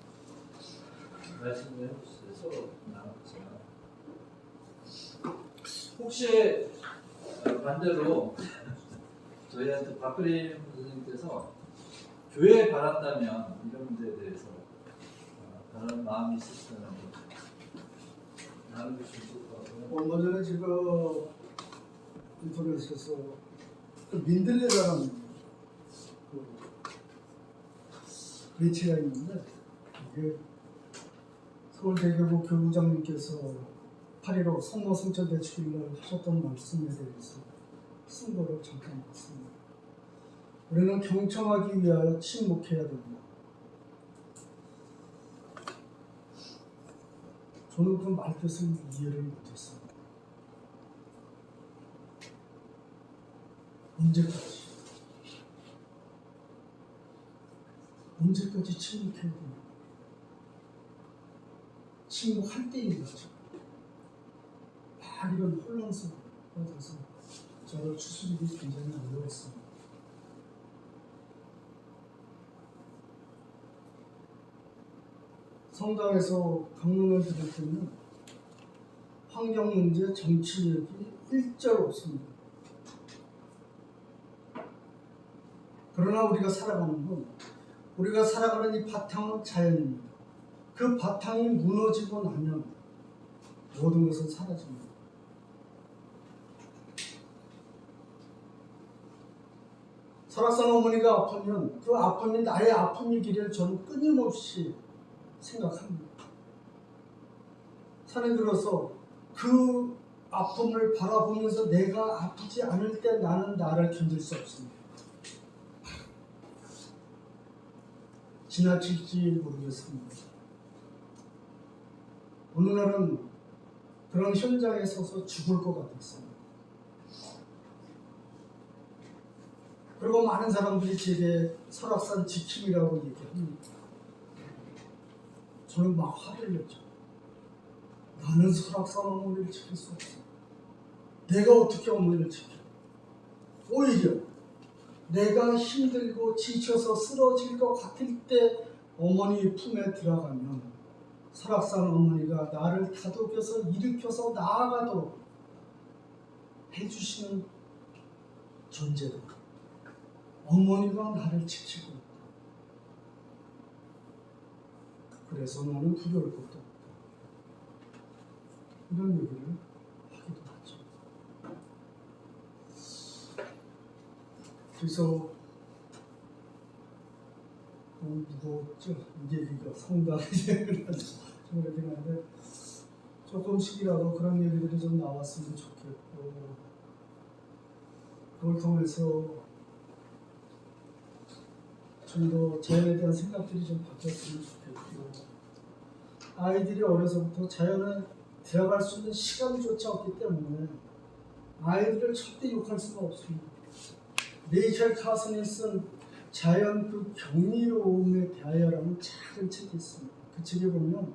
말씀을 해주세요. 서로 나눠보세요. 혹시 반대로 저희한테 박그림 선생님께서 교회에 바란다면 이런 문제에 대해서 다른 마음이 있으시다면 나누고 싶을 것 같아요. 얼마 전에 제가 인터넷에서 그 민들레라는 매체가 있는데 이게 서울대교구 교구장님께서 8.15 성모 성천 대축일날 하셨던 말씀에 대해서 쓴 거를 잠깐 봤습니다. 우리는 경청하기 위하여 침묵해야 된다. 저는 그 말뜻을 이해를 못했습니다. 언제까지 침묵해야 됩니까? 침묵할 때인 거죠. 막 이런 혼란스러운 것에서 저를 추스리기 굉장히 어려웠습니다. 성당에서 강론을 들을 때는 환경 문제, 정치 얘기 일절 없습니다. 그러나 우리가 살아가는 이 바탕은 자연입니다. 그 바탕이 무너지고 나면 모든 것은 사라집니다. 설악산 어머니가 아프면 그 아픔이 나의 아픔이기를 저는 끊임없이 생각합니다. 산에 들어서 그 아픔을 바라보면서 내가 아프지 않을 때 나는 나를 견딜 수 없습니다. 지나칠지 모르겠습니다. 어느 날은 그런 현장에 서서 죽을 것 같았습니다. 그리고 많은 사람들이 제게 설악산 지킴이라고 얘기합니다. 저는 막 화를 냈죠. 나는 설악산 어머니를 지킬 수 없어. 내가 어떻게 어머니를 지켜? 오히려 내가 힘들고 지쳐서 쓰러질 것 같을 때 어머니 품에 들어가면 설악산 어머니가 나를 다독여서 일으켜서 나아가도록 해주시는 존재다. 어머니가 나를 지키고 있다. 그래서 나는 두려울 것도 없다. 이런 얘기를 하기도 하죠. 그래서 무겁죠. 이 얘기가 상당히 좀 그렇긴 한데 조금씩이라도 그런 얘기들이 좀 나왔으면 좋겠고 그걸 통해서 좀 더 자연에 대한 생각들이 좀 바뀌었으면 좋겠고 아이들이 어려서부터 자연에 들어갈 수 있는 시간조차 없기 때문에 아이들을 절대 욕할 수가 없습니다. 레이첼 카슨이 쓴 자연 그 경이로움에 대하여라는 작은 책이 있습니다. 그 책에 보면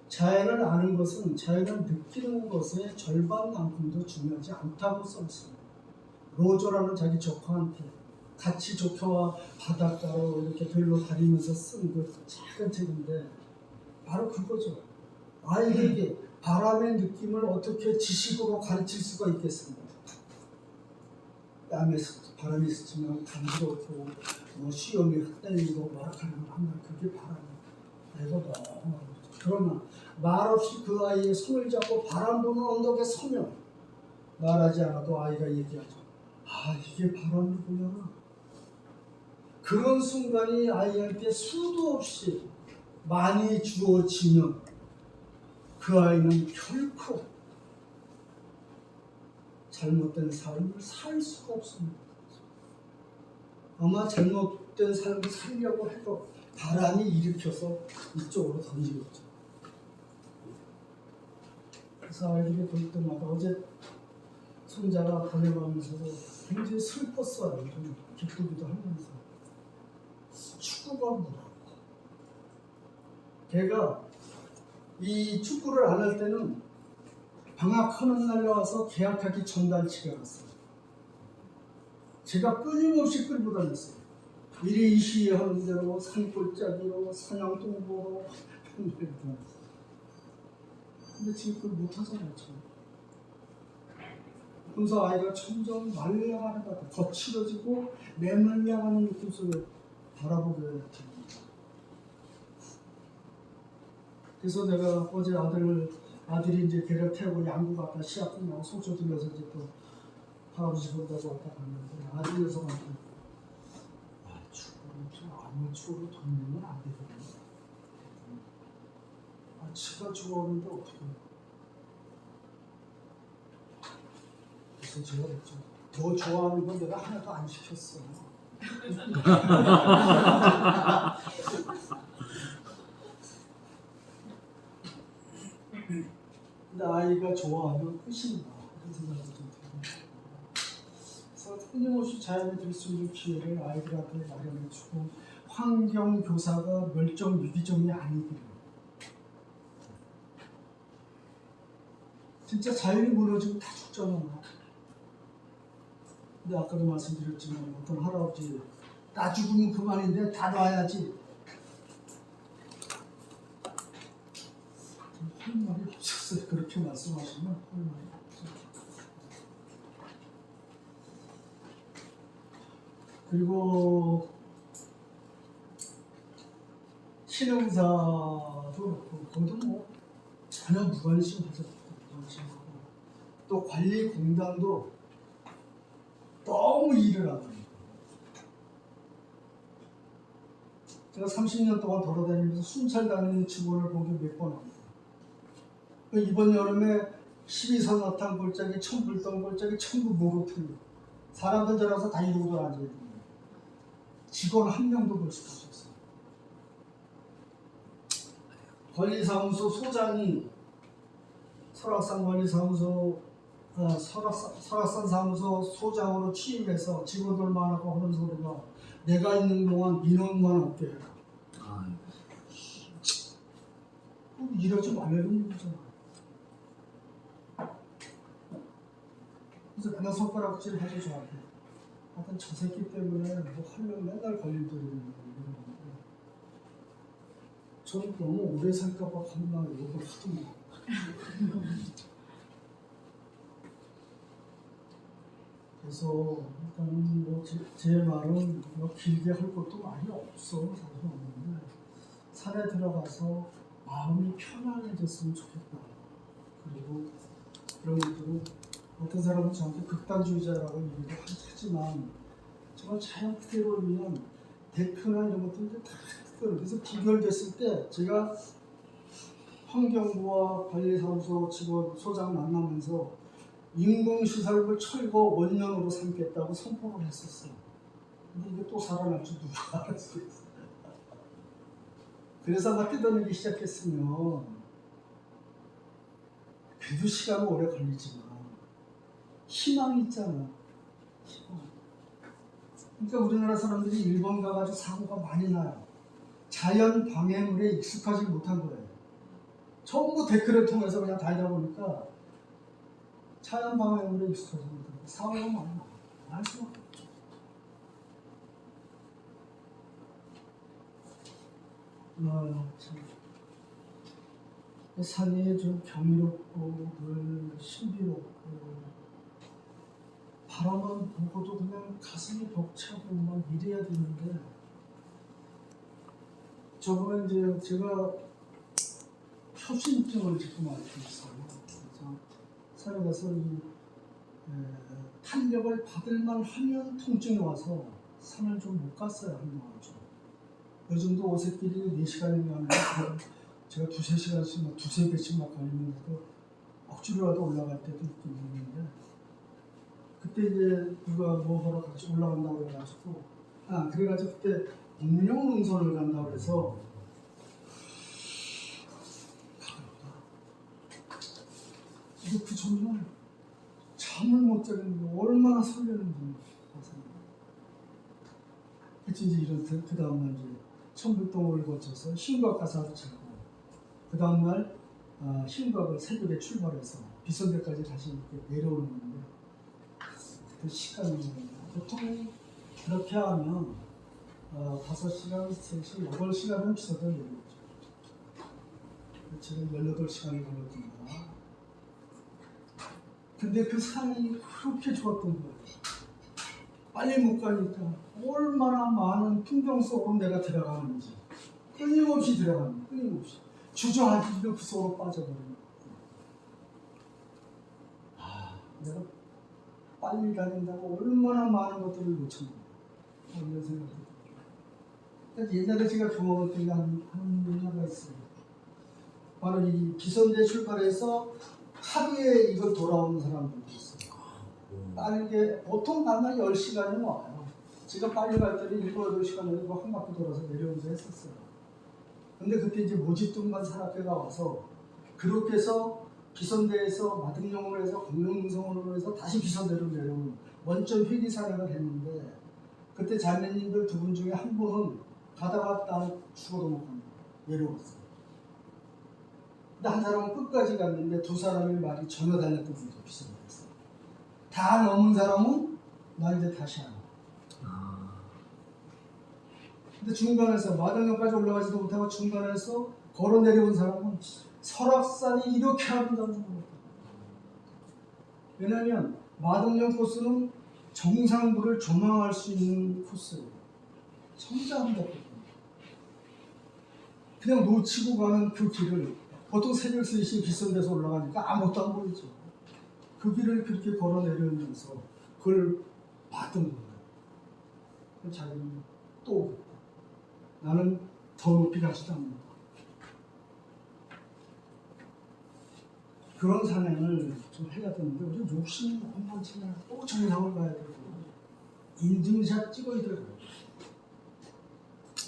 자연을 아는 것은 자연을 느끼는 것의 절반만큼도 중요하지 않다고 써있습니다. 로조라는 자기 조카한테 같이 조카와 바닷가로 이렇게 들로 다니면서 쓴 그 작은 책인데 바로 그거죠. 아이에게 바람의 느낌을 어떻게 지식으로 가르칠 수가 있겠습니까? 땀에 바람이 스치면 간지럽고 수염이 흩날리고 마라카라고 한다. 그게 바람이야. 내가 너무 그러나 말없이 그 아이의 손을 잡고 바람 부는 언덕에 서면 말하지 않아도 아이가 얘기하죠. 아, 이게 바람이구나. 그런 순간이 아이한테 수도 없이 많이 주어지면 그 아이는 결코 잘못된 삶을 살 수가 없습니다. 아마 잘못된 삶을 살려고 해도 바람이 일으켜서 이쪽으로 던지겠죠. 그래서 아이들이 볼 때마다 어제 손자가 보내가면서도 굉장히 슬펐어요. 좀 기쁘기도 하면서. 축구가 뭐라고. 걔가 이 축구를 안 할 때는 방학하는 날에 와서 계약하기 전날치가 갔어요. 제가 끊임없이 끌고 다녔어요. 이리 시위하는 대로 산골짜기로 사냥동보로 근데 지금 그걸 못하잖아요. 그래서 아이가 점점 말라가는 것 같아요. 거칠어지고 메말라가는 느낌 속에 바라보게 됩니다. 그래서 내가 어제 아들이 이제 걔를 태우고 양구 갔다 시합 끝나고 속초 들려서 이제 또 할아버지 본다고 왔다 갔는데 아들 녀석한테 축구는 좀 안 아마추어로 돈 내면 안 되거든요. 아, 제가 좋아하는데 어떻게. 그래서 제가 그랬죠. 더 좋아하는 건 내가 하나도 안 시켰어. 근데 아이가 좋아하면 끝인가 그런 생각이 좀 들어요. 그래서 끊임없이 자연에 들 수 있는 기회를 아이들한테 마련해주고 환경 교사가 멸종 위기종이 아니기를. 진짜 자연이 무너지면 다 죽잖아. 근데 아까도 말씀드렸지만 어떤 할아버지 나 죽으면 그만인데 다 놔야지. 할 말이 없었어요. 그렇게 말씀하시면 할 말이 없어요. 그리고 신흥사도 그렇고 그것도 뭐 전혀 무관심하죠. 무관심하고 또 관리공단도 너무 일을 하고 제가 30년 동안 돌아다니면서 순찰 다니는 직원을 본 게 몇 번 합니다. 이번 여름에 12산화탄 골짜기, 천불동 골짜기, 천부 모로틀 사람들 들어서 다 이러고 앉아있는 거예요. 직원 한 명도 볼 수가 없었어요. 관리사무소 소장이 설악산 관리사무소 설악산 사무소 소장으로 취임해서 직원들 많고 하는 소리가 내가 있는 동안 민원만 없게 해라. 이러지 말라는 얘기잖아. 그래서 맨날 손가락질 하죠 저한테. 하여튼 저 새끼 때문에 뭐 하면 맨날 걸림돌이는 이러는데 저는 너무 오래 살까봐 겁나 욕을 하더니 그래서 일단은 뭐 제 말은 뭐 길게 할 것도 많이 없어. 사실 없는데 산에 들어가서 마음이 편안해졌으면 좋겠다. 그리고 그런 것들은 어떤 사람은 저한테 극단주의자라고 얘기를 하지만 정말 자연 그대로를 위한 대표나 이런 것들이 다 그대로. 그래서 비결됐을 때 제가 환경부와 관리사무소 직원 소장 만나면서 인공시설물 철거 원년으로 삼겠다고 선포를 했었어요. 근데 이게 또 살아날 줄 누가 알았겠어요. 그래서 아마 뜯어내기 시작했으면 그래도 시간은 오래 걸리지만 희망이 있잖아. 희망. 그러니까 우리나라 사람들이 일본 가가지고 사고가 많이 나요. 자연 방해물에 익숙하지 못한 거예요. 전부 데크를 통해서 그냥 다니다 보니까 자연 방해물에 익숙하지 못한 거예요. 사고가 많이 나요. 알 수밖에 없죠. 참. 산이 좀 경이롭고 늘 신비롭고 바라만 보고도 그냥 가슴이 벅차고 막 이래야 되는데 저번에 이제 제가 협심증을 지금 앓고 있어요. 그래서 산에 가서 이 탄력을 받을만 하면 통증이 와서 산을 좀 못 갔어요. 한동안 좀. 요즘도 오색길이 4시간이면 하는데 제가 2~3시간씩, 2~3배씩 막 걸리면서도 억지로라도 올라갈 때도 있긴 있는데 그때 이제 누가 뭐 보러 같이 올라간다고 그래가지고 그래가지고 그때 공룡능선을 간다고 해서 근데 그 전날 잠을 못 자겠는데 얼마나 설레는지 그치 이제 이런 그 다음날 이제 천불동을 거쳐서 신각 가서 자고 그 다음날 신각을 새벽에 출발해서 비선대까지 다시 이렇게 내려오는데 그 시간이 보통 그렇게 하면 5시간, 3시간, 8시간은 비서도 내려오죠. 지금 18시간이 걸렸구나. 근데 그 산이 그렇게 좋았던 거예요. 빨리 못 가니까 얼마나 많은 풍경 속으로 내가 들어가는지 끊임없이 들어가는 거예요. 끊임없이 주저앉으면 그 속으로 빠져버리는 거예요. 내가 빨리 다닌다고 얼마나 많은 것들을 놓쳤는가 이런 생각이 들어요. 옛날에 제가 경험했던 게 하나가 있어요. 바로 이 기선제 출발해서 하루에 이걸 돌아오는 사람들도 있어요. 빠르게 보통 만나기 10시간이면 와요. 제가 빨리 갈 때는 7, 8시간을 한 바퀴 돌아서 내려오면서 했었어요. 근데 그때 이제 모집동만 산악회가 와서 그렇게 해서 기선대에서 마등용으로 해서 공룡능성으로 해서 다시 기선대로 내려오는 원점 회기 사례가 됐는데 그때 자매님들 두 분 중에 한 분은 가다가 딱 죽어도 못 갑니다. 내려왔어요. 근데 한 사람은 끝까지 갔는데 두 사람의 말이 전혀 달렸던 분도 기선대였어요. 다 넘은 사람은 나 이제 다시 안 와. 근데 중간에서 마당역까지 올라가지도 못하고 중간에서 걸어 내려온 사람은 설악산이 이렇게 아름다운 거. 왜냐하면 마당역 코스는 정상부를 조망할 수 있는 코스예요. 진짜 아름답거든요. 그냥 놓치고 가는 그 길을 보통 새벽 3시에 기선돼서 올라가니까 아무것도 안 보이죠. 그 길을 그렇게 걸어 내려오면서 그걸 봤던 거예요. 자기는 또 오겠다. 나는 더 높이 가지도 않는다. 그런 산행을 좀 해야 되는데 우리 욕심이 너무 많잖아요. 또 정상을 가야 되고 인증샷 찍어야 되고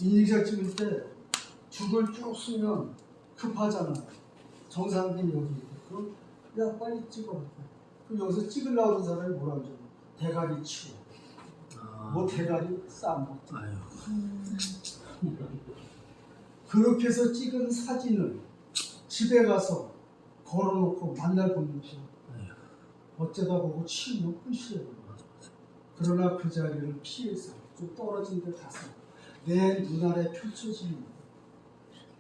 인증샷 찍을 때 줄을 쭉 쓰면 급하잖아요. 정상들이 여기 있고 그럼 야 빨리 찍어. 그럼 여기서 찍으려고 하는 사람이 뭐라 그러죠? 대가리 치워. 뭐 대가리 싸먹. 그렇게 해서 찍은 사진을 집에 가서 걸어놓고 만날 보면서 어쩌다 보고 치우면 끝이에요. 그러나 그 자리를 피해서 좀 떨어진 데 가서 내 눈알에 펼쳐지는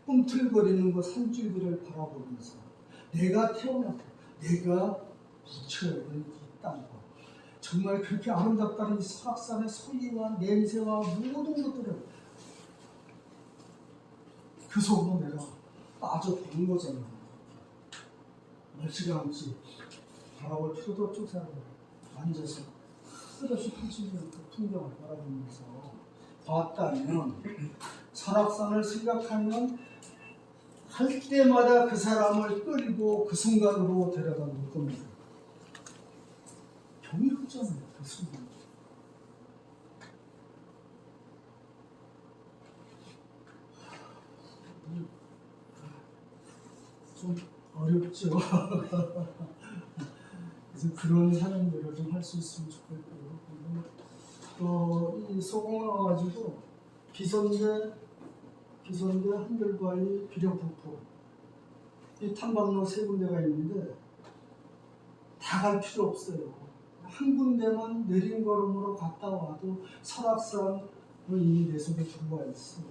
꿈틀거리는 그 산줄기를 바라보면서 내가 태어났고 내가 묻혀야 될 이 땅과 정말 그렇게 아름답다는 이 설악산의 소리와 냄새와 모든 것들을 그 속으로 내가 빠져드는 거잖아요. 멀찌감치 바라볼 필요도 없죠. 사람을 앉아서 끝없이 펼쳐지는 그 풍경을 바라보면서 봤다면 설악산을 생각하면 할 때마다 그 사람을 끌고 그 순간으로 데려다 놓을 겁니다. 경이롭잖아요. 그 순간. 좀 어렵죠. 그래서 그런 사람들을 좀 할 수 있으면 좋겠고요. 또 이 소공을 와가지고 기선대 한결바위 비령폭포 이 탐방로 3군데가 있는데 다 갈 필요 없어요. 한 군데만 내린 걸음으로 갔다 와도 설악산은 이미 내 속에 들어와 있어.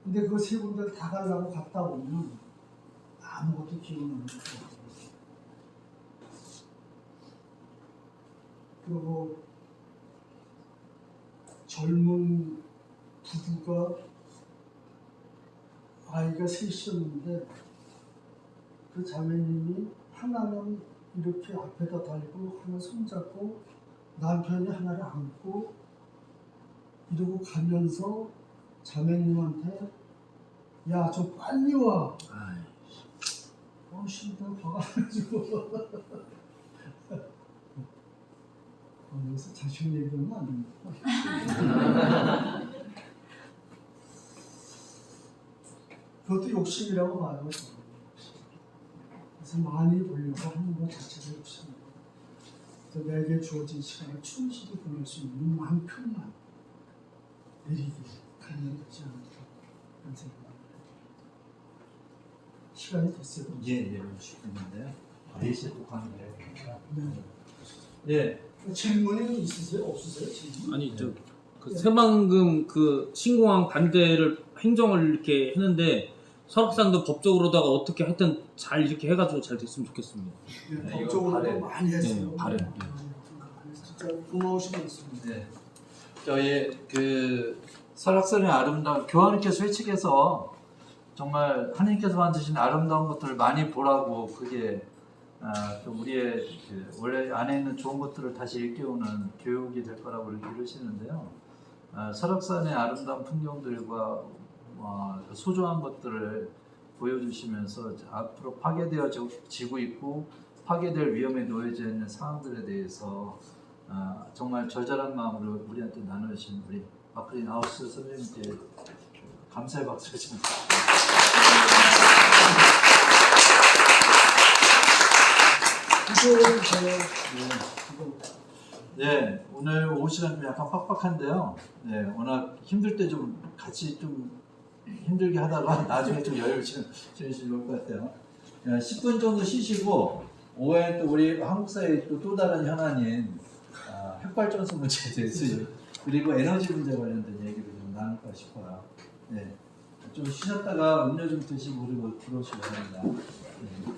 근데 그 3군데를 다 가려고 갔다 오면 아무것도 기억나는 거예요. 그리고 젊은 부부가 아이가 셋이었는데 그 자매님이 하나는 이렇게 앞에다 달고 하나 손잡고 남편이 하나를 안고 이러고 가면서 자매님한테 야 좀 빨리 와. 싫다 봐가지고 여기서 자식 얘기하면 안 됩니다. 그것도 욕심이라고 봐요. 그래서 많이 보려고 하는 것 자체가 욕심이에요. 그래서 내게 주어진 시간을 충실히 보낼 수 있는 만큼만 내리게 가면 되지 않을까 그런 생각입니다. 시간이 됐어요. 예, 50분인데요. 4시에 또 강의를 해야 되니까. 네. 예. 질문이 있으세요? 없으세요? 질문? 아니 그 새만금 그 신공항 반대를 행정을 이렇게 했는데 설악산도 법적으로다가 어떻게 하여튼 잘 이렇게 해가지고 잘 됐으면 좋겠습니다. 네, 법적으로도 많이 했어요. 네, 바램. 진짜 고마우신 말씀입니다. 네. 저희 그 설악산의 아름다운 교황님께서 회칙에서 정말 하나님께서 만드신 아름다운 것들을 많이 보라고 그게 좀 우리의 그 원래 안에 있는 좋은 것들을 다시 일깨우는 교육이 될 거라고 이렇게 이러시는데요. 설악산의 아름다운 풍경들과 소중한 것들을 보여주시면서 앞으로 파괴되어지고 있고 파괴될 위험에 놓여져 있는 상황들에 대해서 정말 절절한 마음으로 우리한테 나누신 우리 마클린 하우스 선생님께 감사의 박수를 좀 네, 오늘 오후 시간 좀 약간 빡빡한데요. 네, 워낙 힘들 때 좀 같이 좀 힘들게 하다가 나중에 좀 여유를 주시면 좋을 것 같아요. 10분 정도 쉬시고 오후에 또 우리 한국 사회의 또 다른 현안인 흑발전소 문제에 대해서 그리고 에너지 문제 관련된 얘기를 좀 나눌까 싶어요. 네, 좀 쉬셨다가 음료 좀 드시고 그리고 들어오시기 바랍니다. 네.